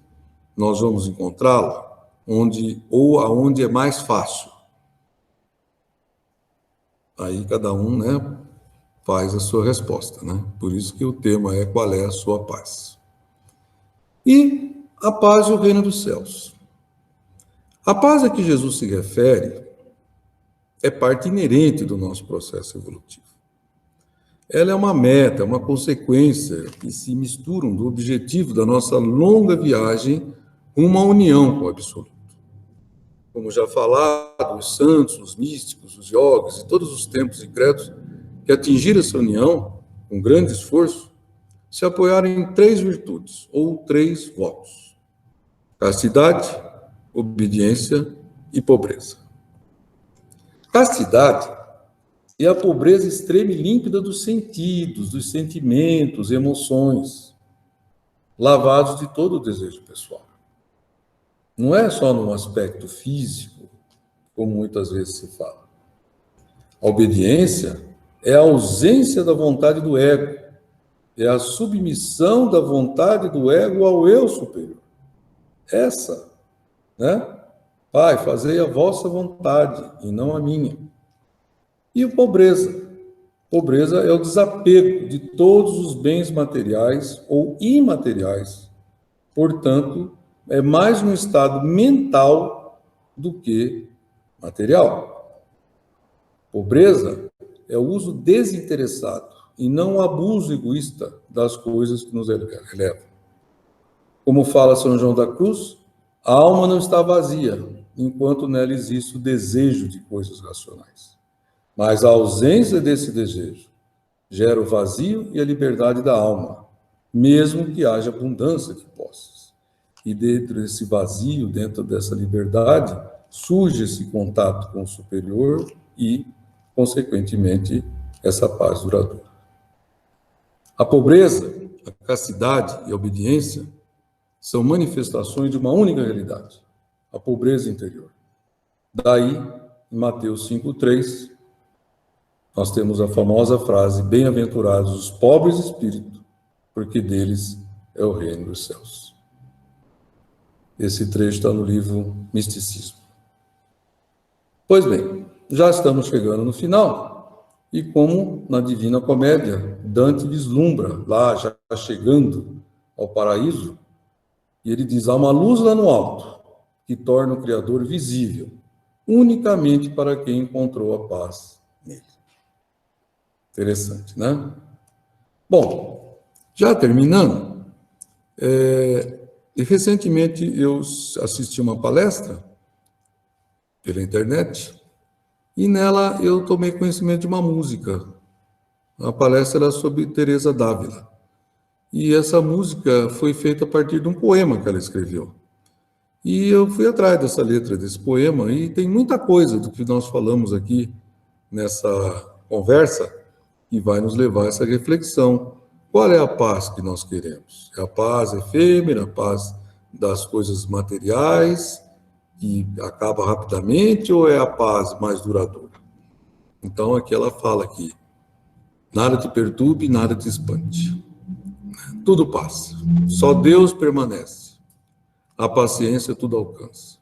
F: nós vamos encontrá-la? Ou aonde é mais fácil? Aí cada um, né, faz a sua resposta, né? Por isso que o tema é: qual é a sua paz? E a paz e o reino dos céus. A paz a que Jesus se refere é parte inerente do nosso processo evolutivo. Ela é uma meta, uma consequência que se misturam do objetivo da nossa longa viagem rumo à união com o absoluto. como já falado, os santos, os místicos, os yogis e todos os templos e credos que atingiram essa união, com grande esforço, se apoiaram em 3 virtudes, ou 3 votos: castidade, obediência e pobreza. Castidade é a pobreza extrema e límpida dos sentidos, dos sentimentos, emoções, lavados de todo o desejo pessoal. Não é só no aspecto físico, como muitas vezes se fala. A obediência é a ausência da vontade do ego, é a submissão da vontade do ego ao eu superior. Essa, né? Pai, fazei a vossa vontade e não a minha. E a pobreza? Pobreza é o desapego de todos os bens materiais ou imateriais. Portanto, é mais um estado mental do que material. Pobreza é o uso desinteressado e não o abuso egoísta das coisas que nos elevam. Como fala São João da Cruz, a alma não está vazia, enquanto nela existe o desejo de coisas racionais. Mas a ausência desse desejo gera o vazio e a liberdade da alma, mesmo que haja abundância de posses. E dentro desse vazio, dentro dessa liberdade, surge esse contato com o superior e, consequentemente, essa paz duradoura. A pobreza, a castidade e a obediência são manifestações de uma única realidade, a pobreza interior. Daí, em Mateus 5,3, nós temos a famosa frase: bem-aventurados os pobres de espírito, porque deles é o reino dos céus. Esse trecho está no livro Misticismo. Pois bem, já estamos chegando no final, e como na Divina Comédia, Dante vislumbra, lá já chegando ao paraíso, e ele diz: há uma luz lá no alto, que torna o Criador visível, unicamente para quem encontrou a paz nele. Interessante, né? Bom, já terminando, recentemente eu assisti uma palestra pela internet e nela eu tomei conhecimento de uma música. A palestra era sobre Teresa d'Ávila. E essa música foi feita a partir de um poema que ela escreveu. E eu fui atrás dessa letra, desse poema, e tem muita coisa do que nós falamos aqui nessa conversa que vai nos levar a essa reflexão. Qual é a paz que nós queremos? É a paz efêmera, a paz das coisas materiais, que acaba rapidamente, ou é a paz mais duradoura? Então, aqui ela fala que nada te perturbe, nada te espante. Tudo passa, só Deus permanece. A paciência tudo alcança.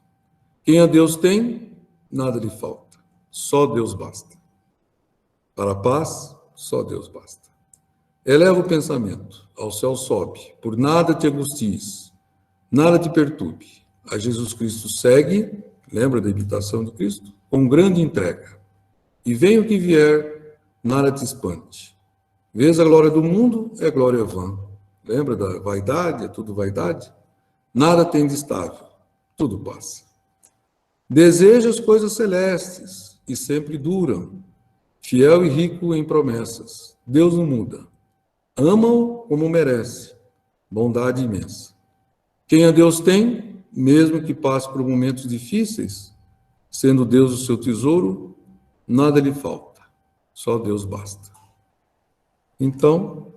F: Quem a Deus tem, nada lhe falta. Só Deus basta. Para a paz, só Deus basta. Eleva o pensamento, ao céu sobe, por nada te angusties, nada te perturbe. A Jesus Cristo segue, lembra da imitação de Cristo? Com grande entrega. E venha o que vier, nada te espante. Vês a glória do mundo, é glória vã. Lembra da vaidade, é tudo vaidade? Nada tem de estável, tudo passa. Deseja as coisas celestes, e sempre duram. Fiel e rico em promessas, Deus não muda. Ama-o como merece, bondade imensa. Quem a Deus tem, mesmo que passe por momentos difíceis, sendo Deus o seu tesouro, nada lhe falta, só Deus basta. Então,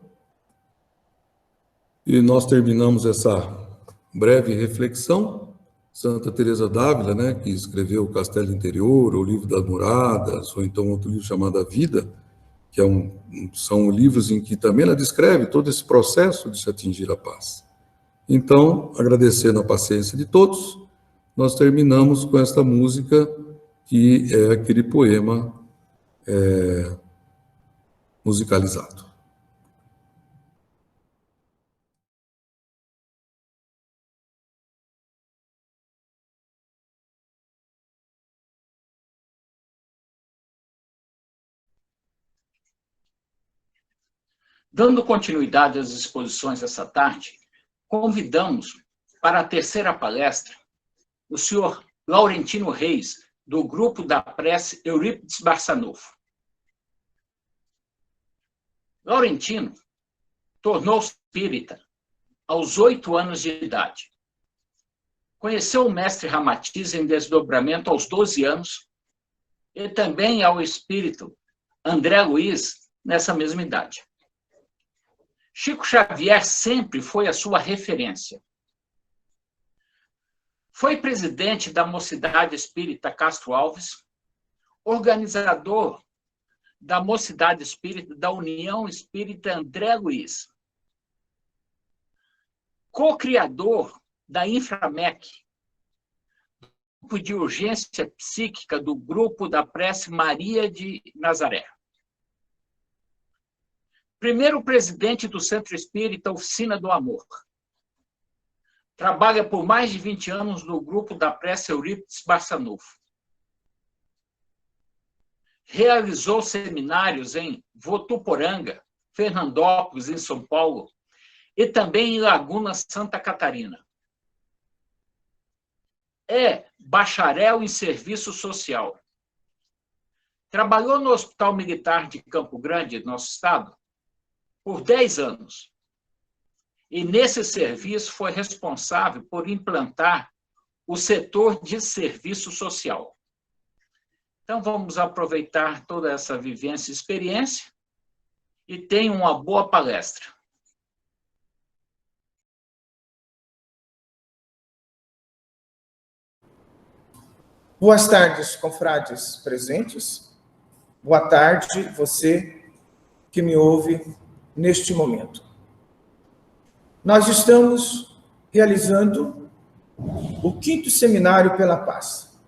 F: e nós terminamos essa breve reflexão. Santa Teresa d'Ávila, né, que escreveu O Castelo Interior, o Livro das Moradas, ou então outro livro chamado A Vida, que são livros em que também ela descreve todo esse processo de se atingir a paz. Então, agradecendo a paciência de todos, nós terminamos com esta música, que é aquele poema musicalizado.
A: Dando continuidade às exposições dessa tarde, convidamos para a terceira palestra o senhor Laurentino Reis, do grupo da prece Eurípides Barçanufo. Laurentino tornou-se espírita aos 8 anos de idade. Conheceu o mestre Ramatiz em desdobramento aos 12 anos e também ao espírito André Luiz nessa mesma idade. Chico Xavier sempre foi a sua referência. Foi presidente da Mocidade Espírita Castro Alves, organizador da Mocidade Espírita da União Espírita André Luiz, co-criador da Inframec, grupo de urgência psíquica do grupo da prece Maria de Nazaré. Primeiro presidente do Centro Espírita Oficina do Amor. Trabalha por mais de 20 anos no grupo da prece Eurípides Barçanufo. Realizou seminários em Votuporanga, Fernandópolis, em São Paulo, e também em Laguna, Santa Catarina. É bacharel em serviço social. Trabalhou no Hospital Militar de Campo Grande, nosso estado, por 10 anos. E nesse serviço foi responsável por implantar o setor de serviço social. Então, vamos aproveitar toda essa vivência e experiência e tenham uma boa palestra.
G: Boas tardes, confrades presentes. Boa tarde, você que me ouve neste momento. Nós estamos realizando o 5º Seminário pela Paz.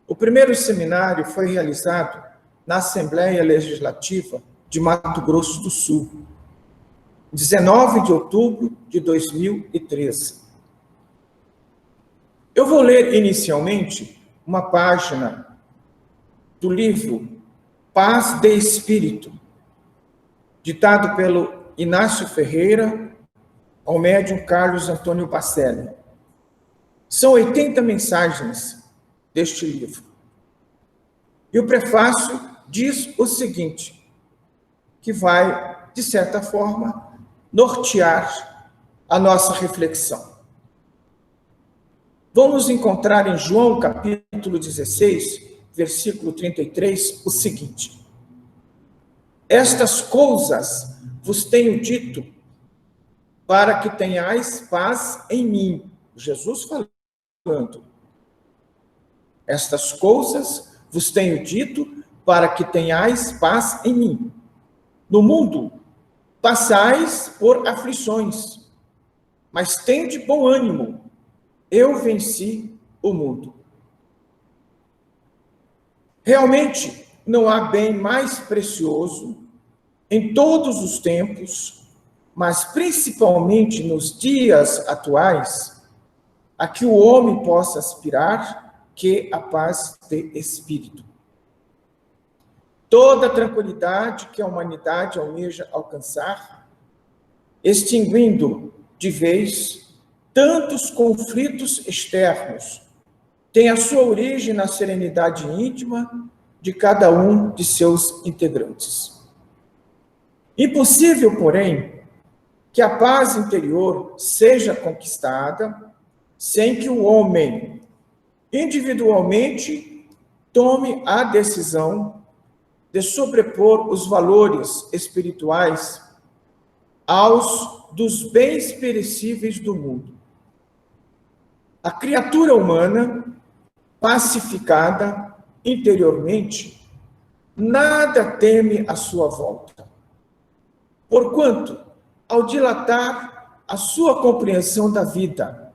G: O primeiro seminário foi realizado na Assembleia Legislativa de Mato Grosso do Sul, 19 de outubro de 2013. Eu vou ler inicialmente uma página do livro Paz de Espírito, ditado pelo Inácio Ferreira ao médium Carlos Antônio Bacelli. São 80 mensagens deste livro. E o prefácio diz o seguinte, que vai, de certa forma, nortear a nossa reflexão. Vamos encontrar em João, capítulo 16, versículo 33, o seguinte: estas coisas vos tenho dito para que tenhais paz em mim. Jesus falando. Estas coisas vos tenho dito para que tenhais paz em mim. No mundo passais por aflições, mas tende bom ânimo. Eu venci o mundo. Realmente, não há bem mais precioso em todos os tempos, mas principalmente nos dias atuais, a que o homem possa aspirar, que a paz de espírito. Toda a tranquilidade que a humanidade almeja alcançar, extinguindo de vez tantos conflitos externos, tem a sua origem na serenidade íntima de cada um de seus integrantes. Impossível, porém, que a paz interior seja conquistada sem que o homem, individualmente, tome a decisão de sobrepor os valores espirituais aos dos bens perecíveis do mundo. A criatura humana, pacificada interiormente, nada teme à sua volta. Porquanto, ao dilatar a sua compreensão da vida,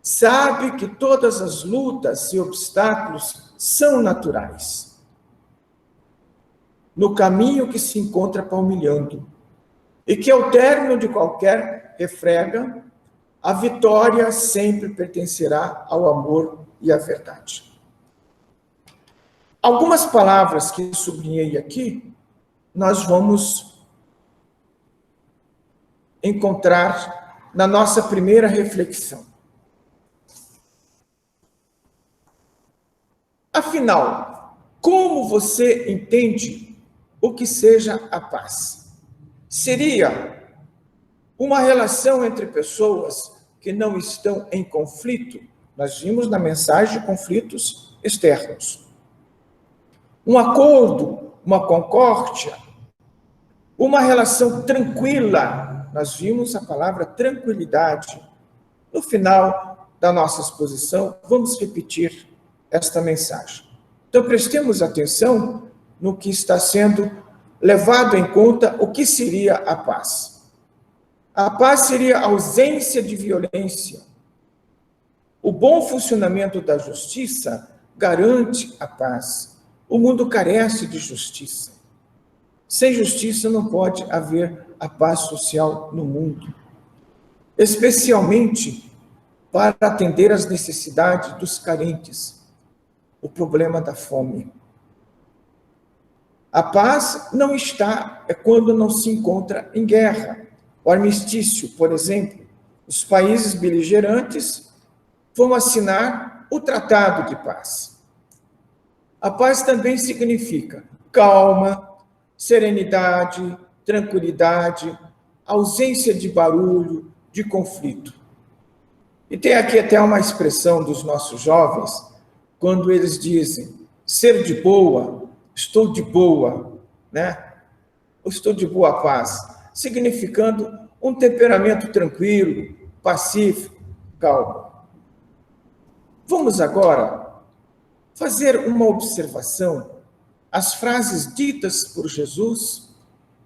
G: sabe que todas as lutas e obstáculos são naturais. No caminho que se encontra palmilhando, e que ao término de qualquer refrega, a vitória sempre pertencerá ao amor e à verdade. Algumas palavras que sublinhei aqui, nós vamos encontrar na nossa primeira reflexão. Afinal, como você entende o que seja a paz? Seria uma relação entre pessoas que não estão em conflito? Nós vimos na mensagem conflitos externos. Um acordo, uma concórdia, uma relação tranquila. Nós vimos a palavra tranquilidade. No final da nossa exposição, vamos repetir esta mensagem. Então, prestemos atenção no que está sendo levado em conta, o que seria a paz. A paz seria a ausência de violência. O bom funcionamento da justiça garante a paz. O mundo carece de justiça. Sem justiça não pode haver a paz social no mundo, especialmente para atender às necessidades dos carentes, o problema da fome. A paz não está quando não se encontra em guerra. O armistício, por exemplo, os países beligerantes vão assinar o Tratado de Paz. A paz também significa calma, serenidade, tranquilidade, ausência de barulho, de conflito. E tem aqui até uma expressão dos nossos jovens, quando eles dizem, ser de boa, estou de boa, né? Eu estou de boa paz, significando um temperamento tranquilo, pacífico, calmo. Vamos agora fazer uma observação às frases ditas por Jesus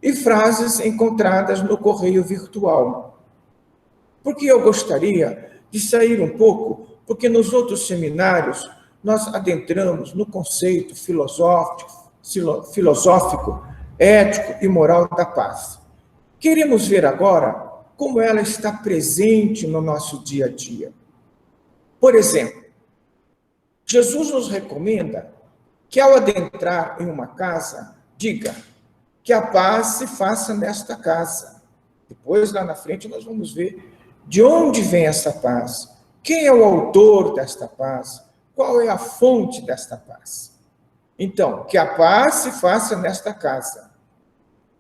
G: e frases encontradas no correio virtual. Porque eu gostaria de sair um pouco, porque nos outros seminários nós adentramos no conceito filosófico, ético e moral da paz. Queremos ver agora como ela está presente no nosso dia a dia. Por exemplo, Jesus nos recomenda que ao adentrar em uma casa, diga que a paz se faça nesta casa. Depois, lá na frente, nós vamos ver de onde vem essa paz, quem é o autor desta paz, qual é a fonte desta paz. Então, que a paz se faça nesta casa.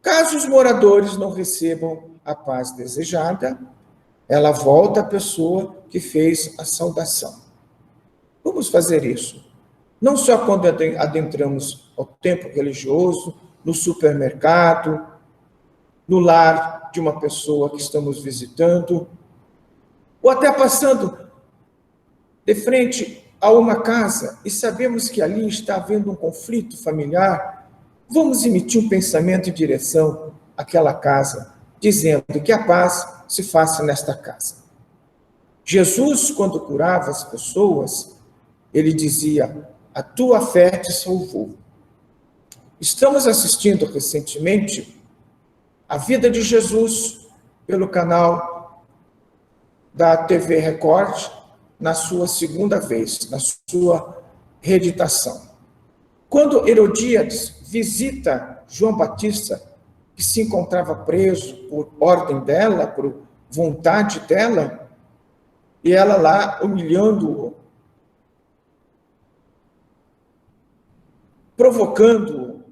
G: Caso os moradores não recebam a paz desejada, ela volta à pessoa que fez a saudação. Vamos fazer isso. Não só quando adentramos ao templo religioso, no supermercado, no lar de uma pessoa que estamos visitando, ou até passando de frente a uma casa e sabemos que ali está havendo um conflito familiar, vamos emitir um pensamento em direção àquela casa, dizendo que a paz se faça nesta casa. Jesus, quando curava as pessoas, ele dizia, a tua fé te salvou. Estamos assistindo recentemente a vida de Jesus pelo canal da TV Record, na sua segunda vez, na sua reeditação. Quando Herodíades visita João Batista, que se encontrava preso por ordem dela, por vontade dela, e ela lá humilhando-o, provocando-o,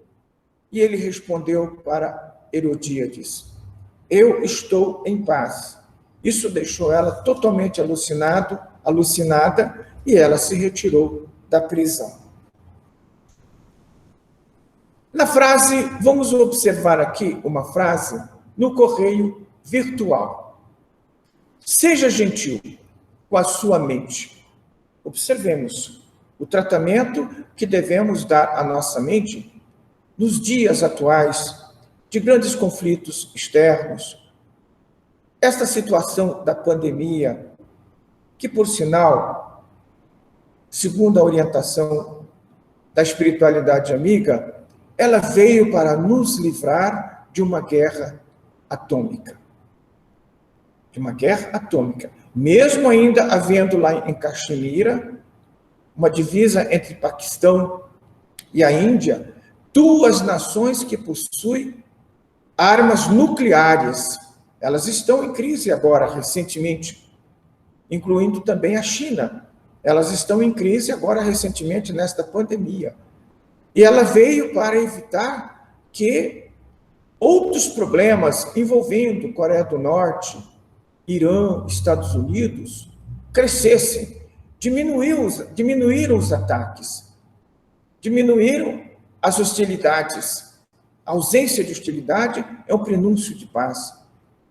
G: e ele respondeu para Herodíades, eu estou em paz. Isso deixou ela totalmente alucinada, e ela se retirou da prisão. Na frase, vamos observar aqui uma frase no correio virtual. Seja gentil com a sua mente. Observemos o tratamento que devemos dar à nossa mente nos dias atuais de grandes conflitos externos. Esta situação da pandemia, que, por sinal, segundo a orientação da espiritualidade amiga, ela veio para nos livrar de uma guerra atômica. De uma guerra atômica. Mesmo ainda havendo lá em Caxemira, uma divisa entre Paquistão e a Índia, duas nações que possuem armas nucleares. Elas estão em crise agora, recentemente, incluindo também a China, Elas estão em crise agora, recentemente, nesta pandemia. E ela veio para evitar que outros problemas envolvendo Coreia do Norte, Irã, Estados Unidos, crescessem. Diminuíram os ataques, diminuíram as hostilidades. A ausência de hostilidade é um prenúncio de paz,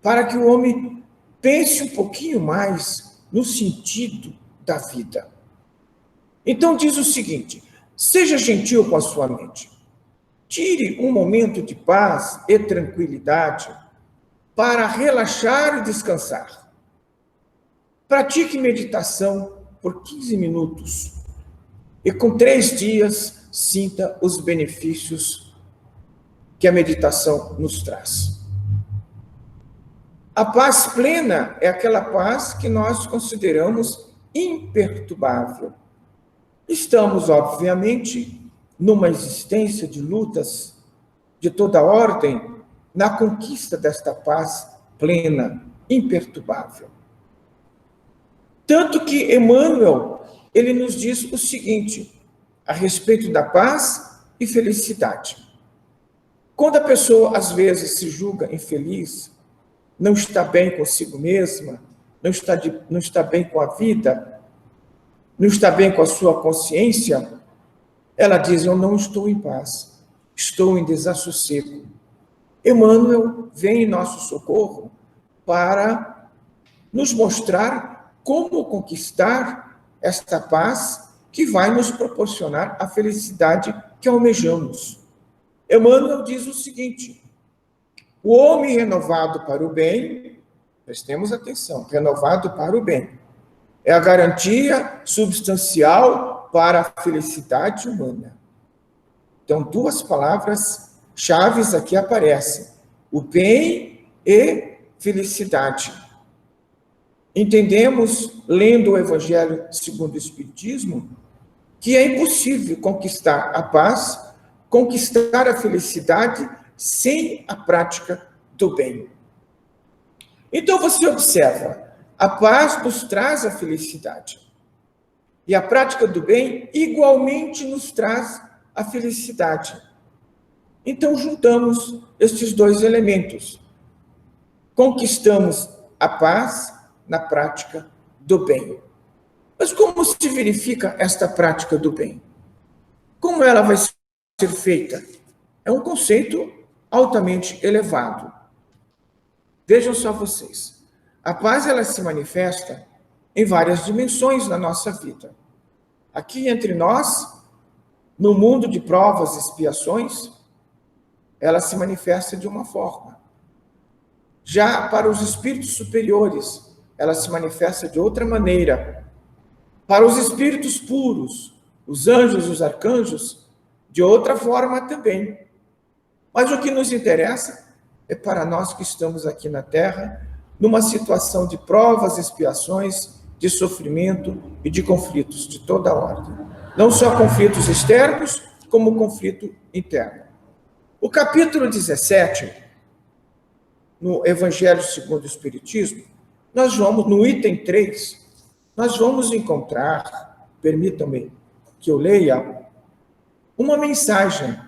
G: para que o homem pense um pouquinho mais no sentido da vida. Então diz o seguinte: seja gentil com a sua mente. Tire um momento de paz e tranquilidade para relaxar e descansar. Pratique meditação por 15 minutos e com 3 dias sinta os benefícios que a meditação nos traz. A paz plena é aquela paz que nós consideramos imperturbável. Estamos, obviamente, numa existência de lutas de toda ordem na conquista desta paz plena, imperturbável. Tanto que Emmanuel, ele nos diz o seguinte, a respeito da paz e felicidade. Quando a pessoa, às vezes, se julga infeliz, não está bem consigo mesma, não está bem com a vida, não está bem com a sua consciência, ela diz: eu não estou em paz, estou em desassossego. Emmanuel vem em nosso socorro para nos mostrar como conquistar esta paz que vai nos proporcionar a felicidade que almejamos. Emmanuel diz o seguinte: o homem renovado para o bem, prestemos atenção, renovado para o bem, é a garantia substancial para a felicidade humana. Então, 2 palavras-chave aqui aparecem: o bem e felicidade. Entendemos, lendo o Evangelho segundo o Espiritismo, que é impossível conquistar a paz, conquistar a felicidade sem a prática do bem. Então você observa, a paz nos traz a felicidade. E a prática do bem igualmente nos traz a felicidade. Então juntamos estes 2 elementos. Conquistamos a paz na prática do bem. Mas como se verifica esta prática do bem? Como ela vai ser feita? É um conceito altamente elevado. Vejam só vocês. A paz, ela se manifesta em várias dimensões na nossa vida. Aqui entre nós, no mundo de provas e expiações, ela se manifesta de uma forma. Já para os espíritos superiores, ela se manifesta de outra maneira. Para os espíritos puros, os anjos e os arcanjos, de outra forma também. Mas o que nos interessa é para nós que estamos aqui na Terra, numa situação de provas, expiações, de sofrimento e de conflitos de toda ordem. Não só conflitos externos, como conflito interno. O capítulo 17, no Evangelho segundo o Espiritismo, nós vamos, no item 3, nós vamos encontrar, permitam-me que eu leia, uma mensagem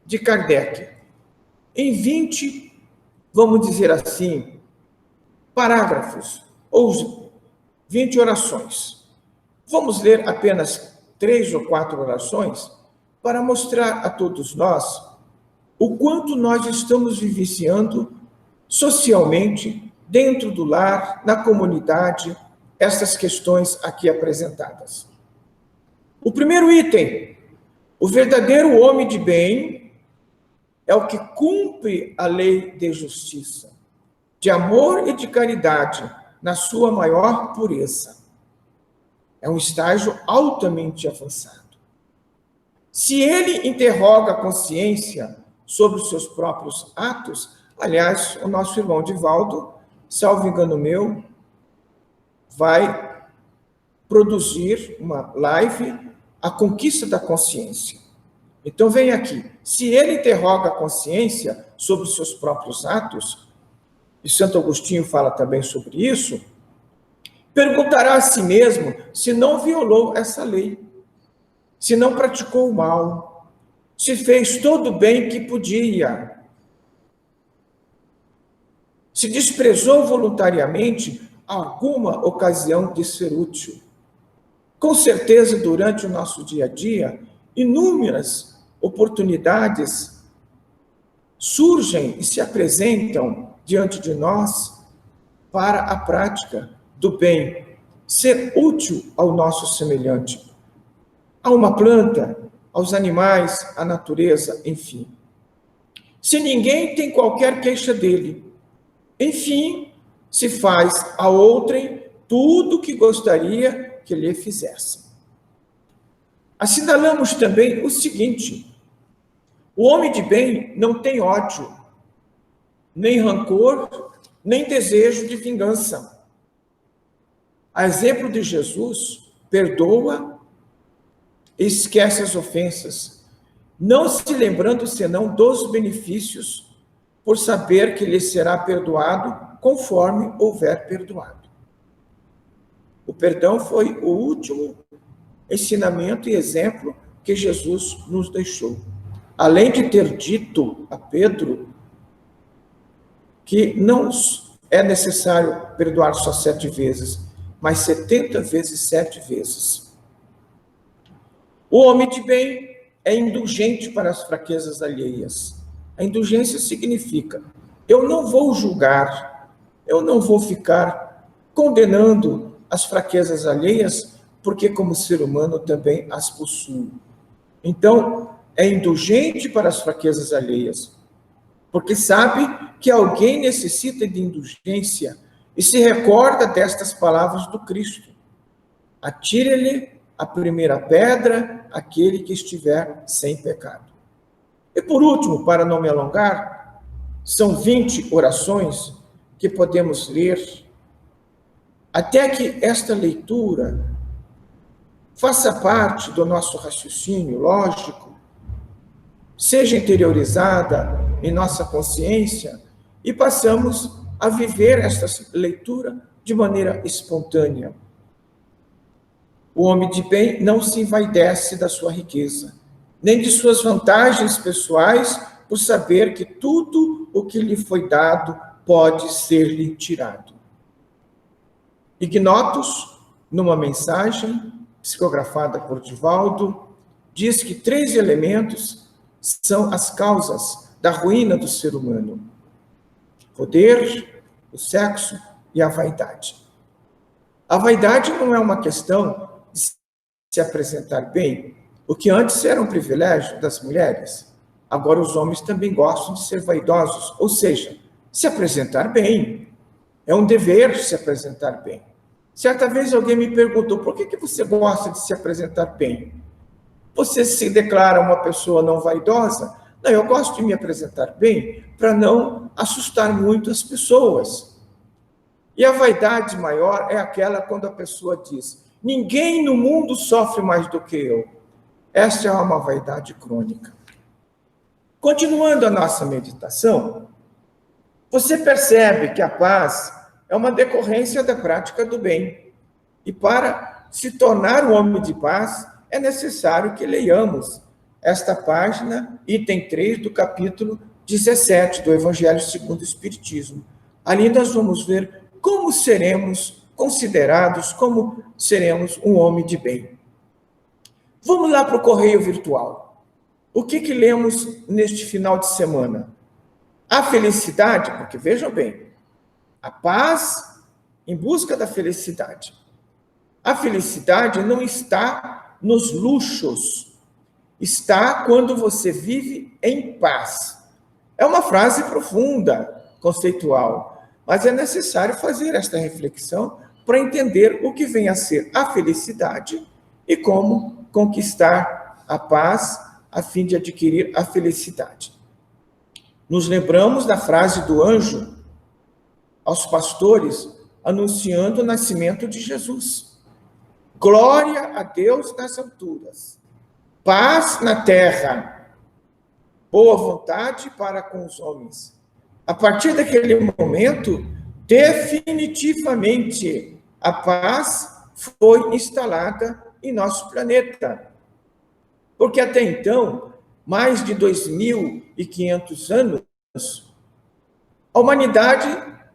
G: de Kardec, em 20, vamos dizer assim, parágrafos, ou 20 orações. Vamos ler apenas 3 ou 4 orações para mostrar a todos nós o quanto nós estamos vivenciando socialmente, dentro do lar, na comunidade, essas questões aqui apresentadas. O primeiro item: o verdadeiro homem de bem é o que cumpre a lei de justiça, de amor e de caridade, na sua maior pureza. É um estágio altamente avançado. Se ele interroga a consciência sobre os seus próprios atos, aliás, o nosso irmão Divaldo, salvo engano meu, vai produzir uma live, a conquista da consciência. Então vem aqui, se ele interroga a consciência sobre os seus próprios atos, e Santo Agostinho fala também sobre isso, perguntará a si mesmo se não violou essa lei, se não praticou o mal, se fez todo o bem que podia, se desprezou voluntariamente alguma ocasião de ser útil. Com certeza, durante o nosso dia a dia, inúmeras oportunidades surgem e se apresentam diante de nós para a prática do bem, ser útil ao nosso semelhante, a uma planta, aos animais, à natureza, enfim. Se ninguém tem qualquer queixa dele, enfim, se faz a outrem tudo o que gostaria que lhe fizesse. Assinalamos também o seguinte: o homem de bem não tem ódio, nem rancor, nem desejo de vingança. A exemplo de Jesus, perdoa e esquece as ofensas, não se lembrando senão dos benefícios, por saber que lhe será perdoado conforme houver perdoado. O perdão foi o último ensinamento e exemplo que Jesus nos deixou. Além de ter dito a Pedro que não é necessário perdoar só 7 vezes, mas 70 vezes 7 vezes. O homem de bem é indulgente para as fraquezas alheias. A indulgência significa: eu não vou julgar, eu não vou ficar condenando as fraquezas alheias, porque como ser humano também as possuo. Então, é indulgente para as fraquezas alheias, porque sabe que alguém necessita de indulgência e se recorda destas palavras do Cristo: atire-lhe a primeira pedra aquele que estiver sem pecado. E por último, para não me alongar, são 20 orações que podemos ler, até que esta leitura faça parte do nosso raciocínio lógico, seja interiorizada em nossa consciência e passamos a viver esta leitura de maneira espontânea. O homem de bem não se envaidece da sua riqueza, nem de suas vantagens pessoais, por saber que tudo o que lhe foi dado pode ser-lhe tirado. Ignotus, numa mensagem psicografada por Divaldo, diz que 3 elementos são as causas da ruína do ser humano: o poder, o sexo e a vaidade. A vaidade não é uma questão de se apresentar bem, o que antes era um privilégio das mulheres. Agora os homens também gostam de ser vaidosos, ou seja, se apresentar bem. É um dever se apresentar bem. Certa vez alguém me perguntou: por que você gosta de se apresentar bem? Você se declara uma pessoa não vaidosa? Não, eu gosto de me apresentar bem para não assustar muito as pessoas. E a vaidade maior é aquela quando a pessoa diz: ninguém no mundo sofre mais do que eu. Esta é uma vaidade crônica. Continuando a nossa meditação, você percebe que a paz é uma decorrência da prática do bem. E para se tornar um homem de paz, é necessário que leiamos esta página, item 3 do capítulo 17 do Evangelho segundo o Espiritismo. Ali nós vamos ver como seremos considerados, como seremos um homem de bem. Vamos lá para o correio virtual. O que lemos neste final de semana? A felicidade, porque vejam bem, a paz em busca da felicidade. A felicidade não está nos luxos, está quando você vive em paz. É uma frase profunda, conceitual, mas é necessário fazer esta reflexão para entender o que vem a ser a felicidade e como conquistar a paz a fim de adquirir a felicidade. Nos lembramos da frase do anjo aos pastores anunciando o nascimento de Jesus: glória a Deus nas alturas, paz na terra, boa vontade para com os homens. A partir daquele momento, definitivamente, a paz foi instalada em nosso planeta. Porque até então, mais de 2.500 anos, a humanidade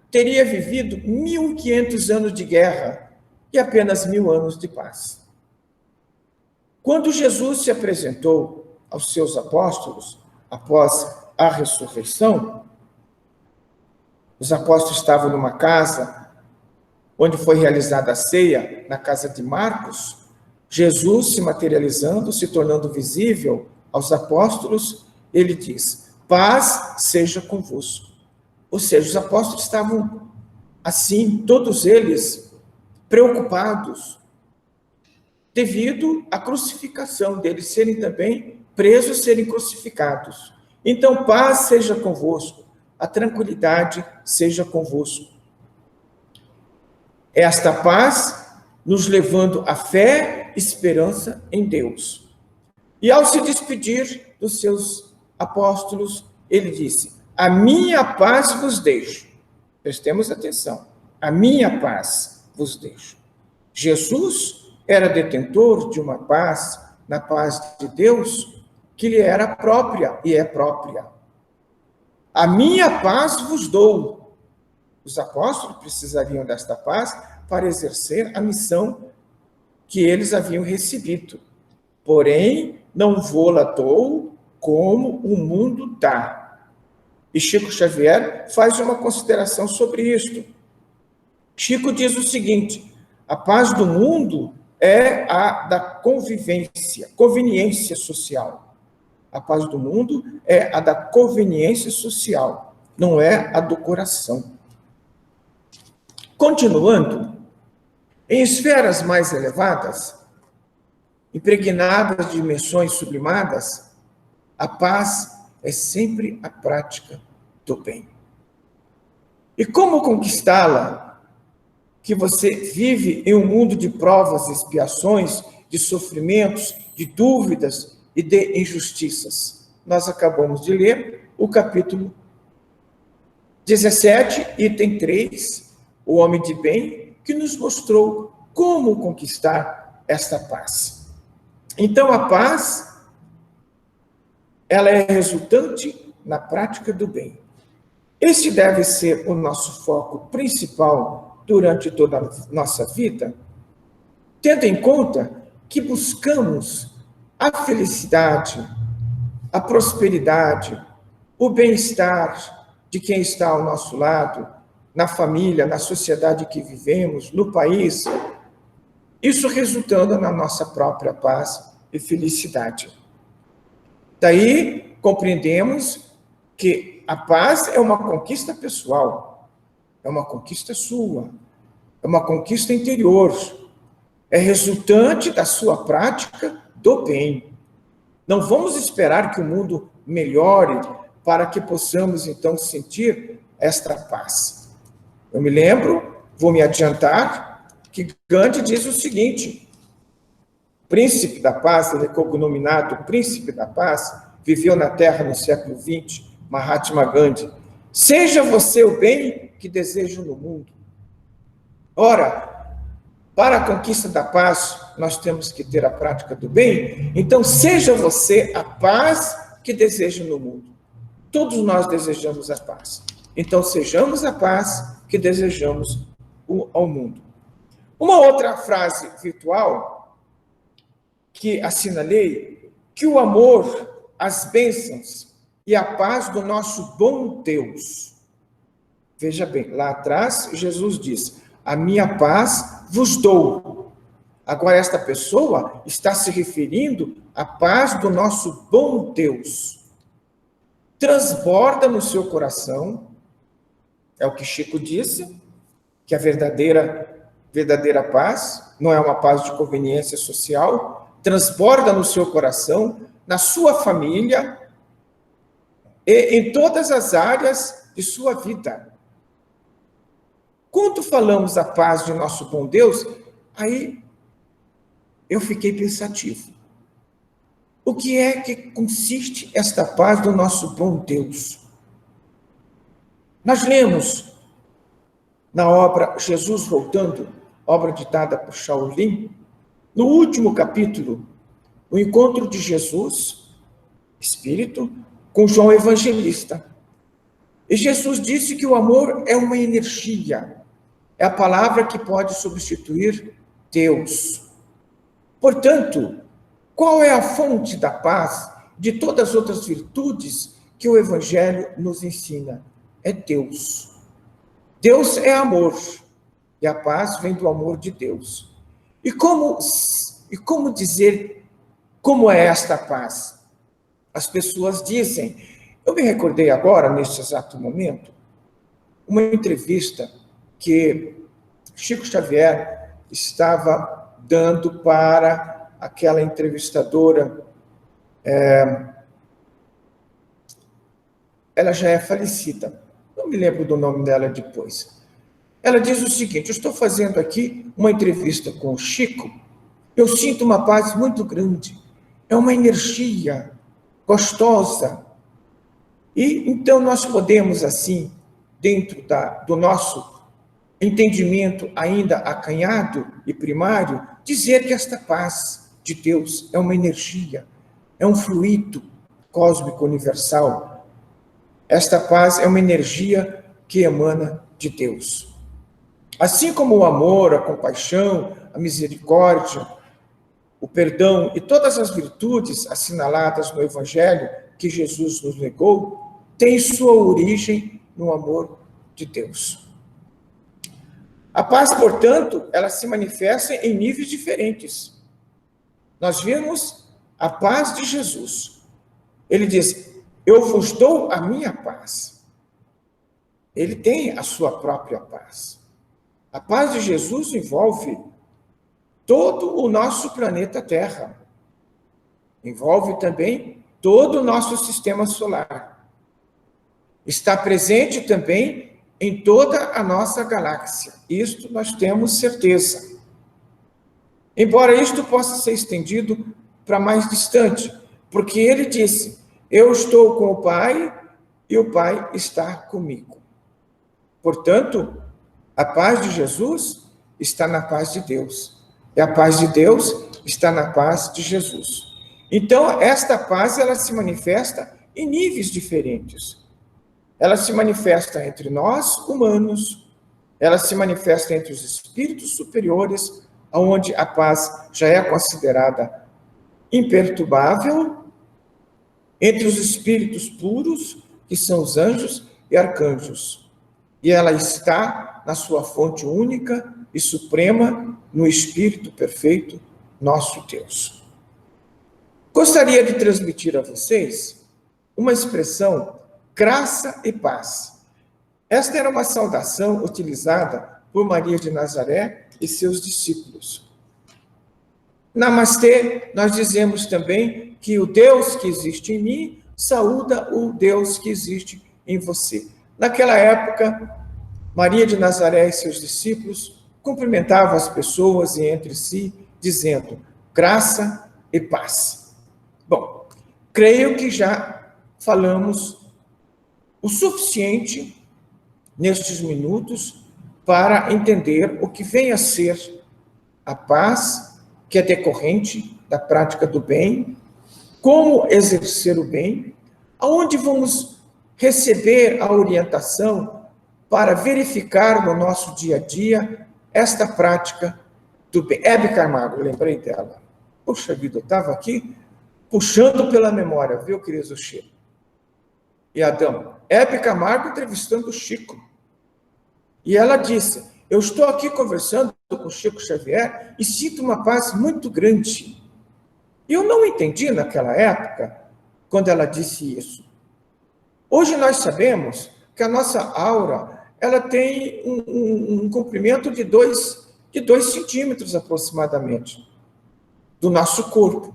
G: teria vivido 1.500 anos de guerra e apenas 1.000 anos de paz. Quando Jesus se apresentou aos seus apóstolos, após a ressurreição, os apóstolos estavam numa casa onde foi realizada a ceia, na casa de Marcos. Jesus se materializando, se tornando visível aos apóstolos, ele diz: paz seja convosco. Ou seja, os apóstolos estavam assim, todos eles preocupados, devido à crucificação deles, serem também presos, serem crucificados. Então, paz seja convosco, a tranquilidade seja convosco. Esta paz nos levando à fé, esperança em Deus. E ao se despedir dos seus apóstolos, ele disse: a minha paz vos deixo. Prestemos atenção. A minha paz vos deixo. Jesus era detentor de uma paz, na paz de Deus, que lhe era própria e é própria. A minha paz vos dou. Os apóstolos precisariam desta paz para exercer a missão que eles haviam recebido. Porém, não vô-la dou como o mundo dá. E Chico Xavier faz uma consideração sobre isto. Chico diz o seguinte: a paz do mundo é a da conveniência social. A paz do mundo é a da conveniência social, não é a do coração. Continuando, em esferas mais elevadas, impregnadas de dimensões sublimadas, a paz é sempre a prática do bem. E como conquistá-la? Que você vive em um mundo de provas, expiações, de sofrimentos, de dúvidas e de injustiças. Nós acabamos de ler o capítulo 17, item 3, o homem de bem, que nos mostrou como conquistar esta paz. Então, a paz, ela é resultante na prática do bem. Este deve ser o nosso foco principal durante toda a nossa vida, tendo em conta que buscamos a felicidade, a prosperidade, o bem-estar de quem está ao nosso lado, na família, na sociedade que vivemos, no país, isso resultando na nossa própria paz e felicidade. Daí, compreendemos que a paz é uma conquista pessoal, é uma conquista sua, é uma conquista interior, é resultante da sua prática do bem. Não vamos esperar que o mundo melhore para que possamos, então, sentir esta paz. Eu me lembro, vou me adiantar, que Gandhi diz o seguinte: príncipe da paz, ele é cognominado príncipe da paz, viveu na Terra no século XX, Mahatma Gandhi. Seja você o bem que deseja no mundo. Ora, para a conquista da paz, nós temos que ter a prática do bem. Então, seja você a paz que deseja no mundo. Todos nós desejamos a paz. Então, sejamos a paz que desejamos ao mundo. Uma outra frase virtual que assinalei, que o amor, as bênçãos e a paz do nosso bom Deus. Veja bem, lá atrás, Jesus diz: a minha paz vos dou. Agora, esta pessoa está se referindo à paz do nosso bom Deus. Transborda no seu coração, é o que Chico disse, que a verdadeira paz não é uma paz de conveniência social, transborda no seu coração, na sua família e em todas as áreas de sua vida. Quando falamos da paz de nosso bom Deus, aí eu fiquei pensativo. O que é que consiste esta paz do nosso bom Deus? Nós lemos na obra Jesus Voltando, obra ditada por Shaolin, no último capítulo, o encontro de Jesus, Espírito, com João Evangelista. E Jesus disse que o amor é uma energia, é a palavra que pode substituir Deus. Portanto, qual é a fonte da paz, de todas as outras virtudes que o Evangelho nos ensina? É Deus. Deus é amor, e a paz vem do amor de Deus. E como dizer como é esta paz? As pessoas dizem, eu me recordei agora, neste exato momento, uma entrevista que Chico Xavier estava dando para aquela entrevistadora, ela já é falecida, não me lembro do nome dela depois. Ela diz o seguinte, eu estou fazendo aqui uma entrevista com o Chico, eu sinto uma paz muito grande, é uma energia gostosa. E então nós podemos, assim, dentro do nosso entendimento ainda acanhado e primário, dizer que esta paz de Deus é uma energia, é um fluido cósmico universal. Esta paz é uma energia que emana de Deus. Assim como o amor, a compaixão, a misericórdia, o perdão e todas as virtudes assinaladas no Evangelho que Jesus nos legou, têm sua origem no amor de Deus. A paz, portanto, ela se manifesta em níveis diferentes. Nós vimos a paz de Jesus. Ele diz, eu vos dou a minha paz. Ele tem a sua própria paz. A paz de Jesus envolve todo o nosso planeta Terra. Envolve também todo o nosso sistema solar. Está presente também em toda a nossa galáxia. Isto nós temos certeza. Embora isto possa ser estendido para mais distante, porque ele disse, eu estou com o Pai e o Pai está comigo. Portanto, a paz de Jesus está na paz de Deus. E a paz de Deus está na paz de Jesus. Então, esta paz, ela se manifesta em níveis diferentes. Ela se manifesta entre nós, humanos. Ela se manifesta entre os espíritos superiores, onde a paz já é considerada imperturbável. Entre os espíritos puros, que são os anjos e arcanjos. E ela está na sua fonte única e suprema, no Espírito perfeito, nosso Deus. Gostaria de transmitir a vocês uma expressão, graça e paz. Esta era uma saudação utilizada por Maria de Nazaré e seus discípulos. Namastê, nós dizemos também que o Deus que existe em mim saúda o Deus que existe em você. Naquela época, Maria de Nazaré e seus discípulos cumprimentavam as pessoas e entre si, dizendo graça e paz. Bom, creio que já falamos o suficiente nestes minutos para entender o que vem a ser a paz, que é decorrente da prática do bem, como exercer o bem, aonde vamos receber a orientação para verificar no nosso dia a dia esta prática do bem. Hebe Camargo, lembrei dela. Puxa vida, eu estava aqui puxando pela memória, viu, querido Chico? E Adão, Hebe Camargo entrevistando o Chico. E ela disse, eu estou aqui conversando com o Chico Xavier e sinto uma paz muito grande. E eu não entendi naquela época, quando ela disse isso. Hoje nós sabemos que a nossa aura, ela tem um comprimento de 2 centímetros aproximadamente do nosso corpo.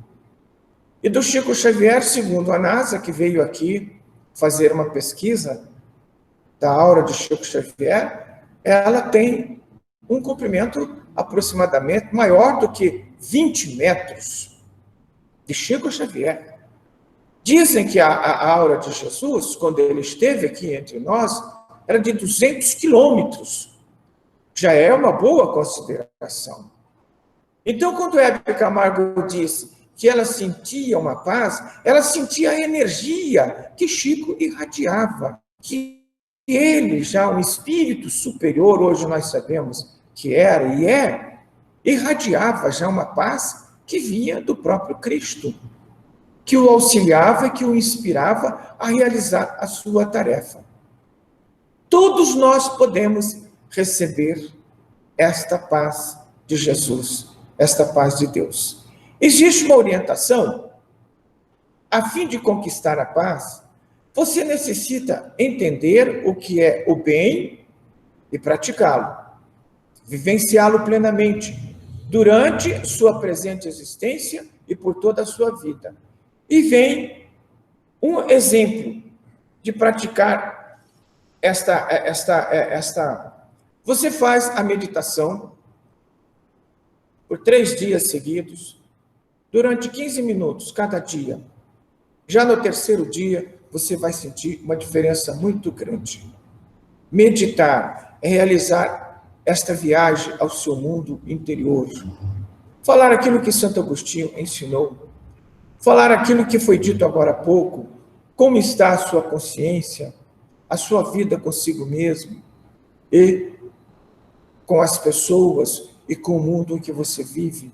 G: E do Chico Xavier, segundo a NASA, que veio aqui fazer uma pesquisa da aura de Chico Xavier, ela tem um comprimento aproximadamente maior do que 20 metros de Chico Xavier. Dizem que a aura de Jesus, quando ele esteve aqui entre nós, era de 200 quilômetros. já é uma boa consideração. Então, quando Hebe Camargo disse que ela sentia uma paz, ela sentia a energia que Chico irradiava, que ele, já um espírito superior, hoje nós sabemos que era e é, irradiava já uma paz que vinha do próprio Cristo, que o auxiliava e que o inspirava a realizar a sua tarefa. Todos nós podemos receber esta paz de Jesus, esta paz de Deus. Existe uma orientação, a fim de conquistar a paz, você necessita entender o que é o bem e praticá-lo, vivenciá-lo plenamente, durante sua presente existência e por toda a sua vida. E vem um exemplo de praticar esta. Você faz a meditação por 3 dias seguidos, durante 15 minutos cada dia. Já no 3º dia, você vai sentir uma diferença muito grande. Meditar é realizar esta viagem ao seu mundo interior. Falar aquilo que Santo Agostinho ensinou. Falar aquilo que foi dito agora há pouco. Como está a sua consciência, a sua vida consigo mesmo e com as pessoas e com o mundo em que você vive.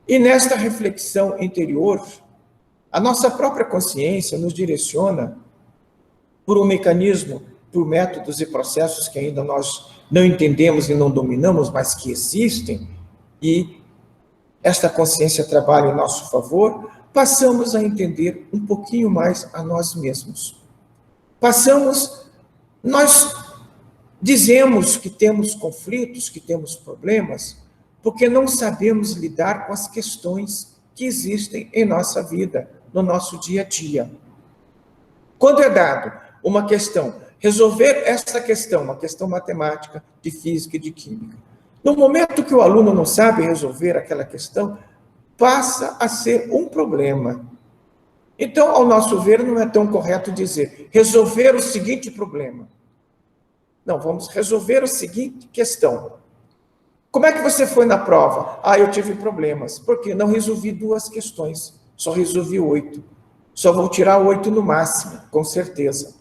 G: E nesta reflexão interior, a nossa própria consciência nos direciona por um mecanismo, por métodos e processos que ainda nós não entendemos e não dominamos, mas que existem, e esta consciência trabalha em nosso favor, passamos a entender um pouquinho mais a nós mesmos. Nós dizemos que temos conflitos, que temos problemas, porque não sabemos lidar com as questões que existem em nossa vida, no nosso dia a dia. Quando é dado uma questão, resolver essa questão, uma questão matemática, de física e de química, no momento que o aluno não sabe resolver aquela questão, passa a ser um problema. Então, ao nosso ver, não é tão correto dizer resolver o seguinte problema. Não, vamos resolver a seguinte questão. Como é que você foi na prova? Eu tive problemas. Por quê? Não resolvi 2 questões. Só resolvi 8. Só vou tirar 8 no máximo, com certeza.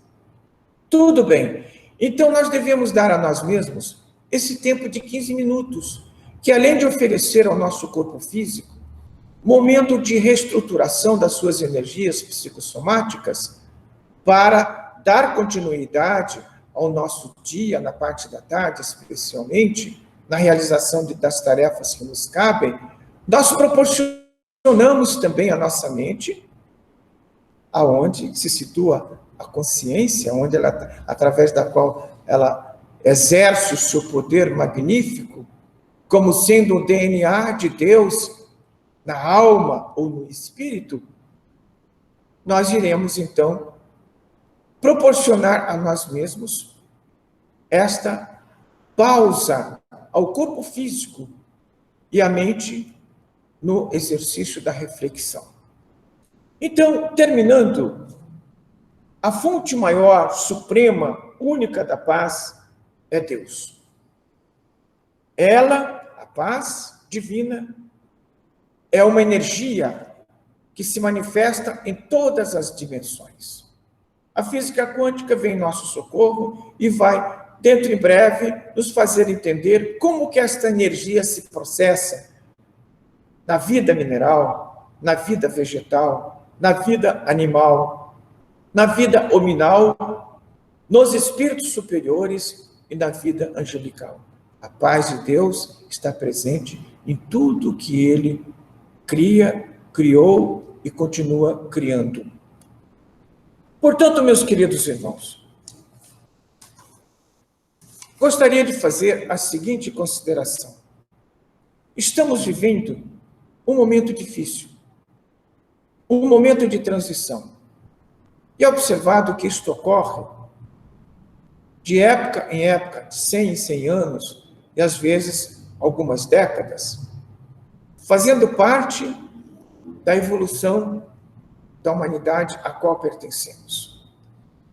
G: Tudo bem. Então, nós devemos dar a nós mesmos esse tempo de 15 minutos, que além de oferecer ao nosso corpo físico momento de reestruturação das suas energias psicossomáticas, para dar continuidade ao nosso dia, na parte da tarde, especialmente, na realização das tarefas que nos cabem, nós proporcionamos também à nossa mente, aonde se situa a consciência, onde ela, através da qual ela exerce o seu poder magnífico, como sendo o DNA de Deus na alma ou no espírito, nós iremos, então, proporcionar a nós mesmos esta pausa ao corpo físico e à mente no exercício da reflexão. Então, terminando, a fonte maior, suprema, única da paz é Deus. Ela, a paz divina, é uma energia que se manifesta em todas as dimensões. A física quântica vem em nosso socorro e vai, dentro em breve, nos fazer entender como que esta energia se processa na vida mineral, na vida vegetal, na vida animal, na vida hominal, nos espíritos superiores e na vida angelical. A paz de Deus está presente em tudo que Ele cria, criou e continua criando. Portanto, meus queridos irmãos, gostaria de fazer a seguinte consideração. Estamos vivendo um momento difícil, um momento de transição. E é observado que isto ocorre de época em época, de 100 em 100 anos, e às vezes algumas décadas, fazendo parte da evolução da humanidade a qual pertencemos.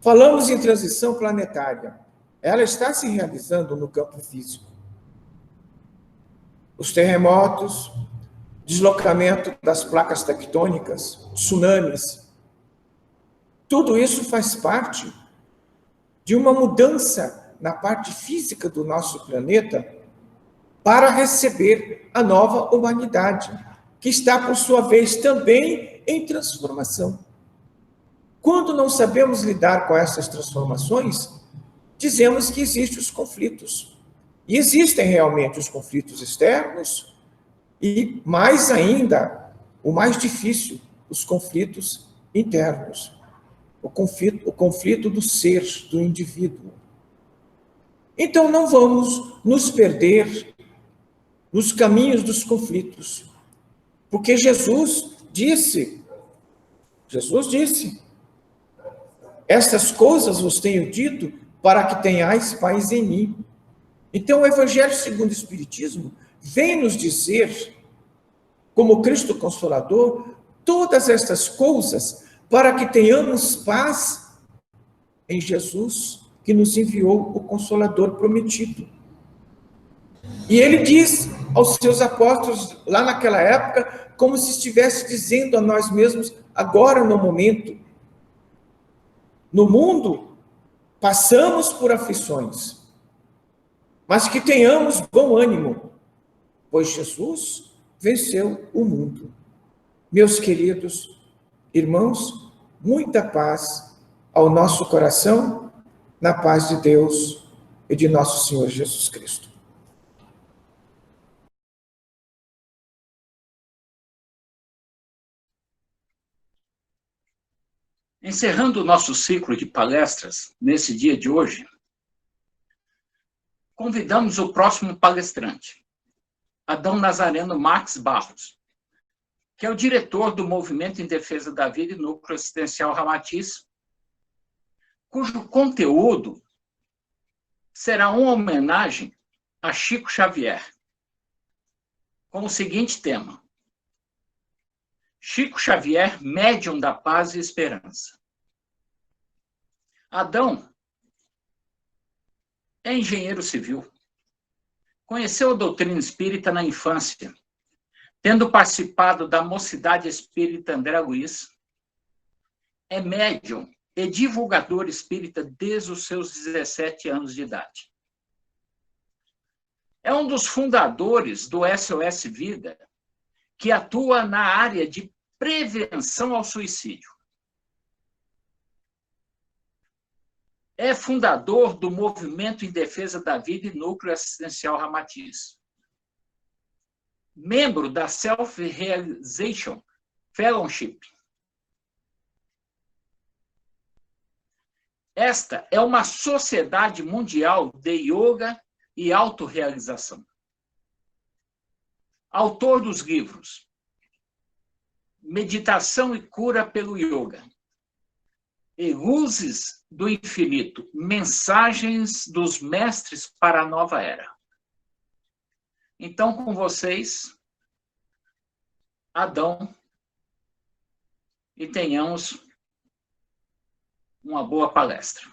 G: Falamos em transição planetária. ela está se realizando no campo físico. Os terremotos, deslocamento das placas tectônicas, tsunamis, tudo isso faz parte de uma mudança na parte física do nosso planeta para receber a nova humanidade, que está, por sua vez, também em transformação. Quando não sabemos lidar com essas transformações, dizemos que existem os conflitos. E existem realmente os conflitos externos e, mais ainda, o mais difícil, os conflitos internos. O conflito do ser, do indivíduo. Então, não vamos nos perder nos caminhos dos conflitos. Porque Jesus disse, estas coisas vos tenho dito para que tenhais paz em mim. Então, o Evangelho segundo o Espiritismo vem nos dizer, como Cristo Consolador, todas estas coisas para que tenhamos paz em Jesus, que nos enviou o Consolador prometido. E ele diz aos seus apóstolos, lá naquela época, como se estivesse dizendo a nós mesmos, agora no momento, no mundo, passamos por aflições, mas que tenhamos bom ânimo, pois Jesus venceu o mundo. Meus queridos irmãos, muita paz ao nosso coração, na paz de Deus e de nosso Senhor Jesus Cristo.
A: Encerrando o nosso ciclo de palestras, nesse dia de hoje, convidamos o próximo palestrante, Adão Nazareno Marques Barros, que é o diretor do Movimento em Defesa da Vida e Núcleo Assistencial Ramatiz, cujo conteúdo será uma homenagem a Chico Xavier, com o seguinte tema: Chico Xavier, médium da paz e esperança. Adão é engenheiro civil. Conheceu a doutrina espírita na infância, tendo participado da Mocidade Espírita André Luiz. É médium e divulgador espírita desde os seus 17 anos de idade. É um dos fundadores do SOS Vida, que atua na área de prevenção ao suicídio. É fundador do Movimento em Defesa da Vida e Núcleo Assistencial Ramatiz. Membro da Self-Realization Fellowship. Esta é uma sociedade mundial de yoga e autorrealização. Autor dos livros Meditação e Cura pelo Yoga e Luzes do Infinito, Mensagens dos Mestres para a Nova Era. Então, com vocês, Adão, e tenhamos uma boa palestra.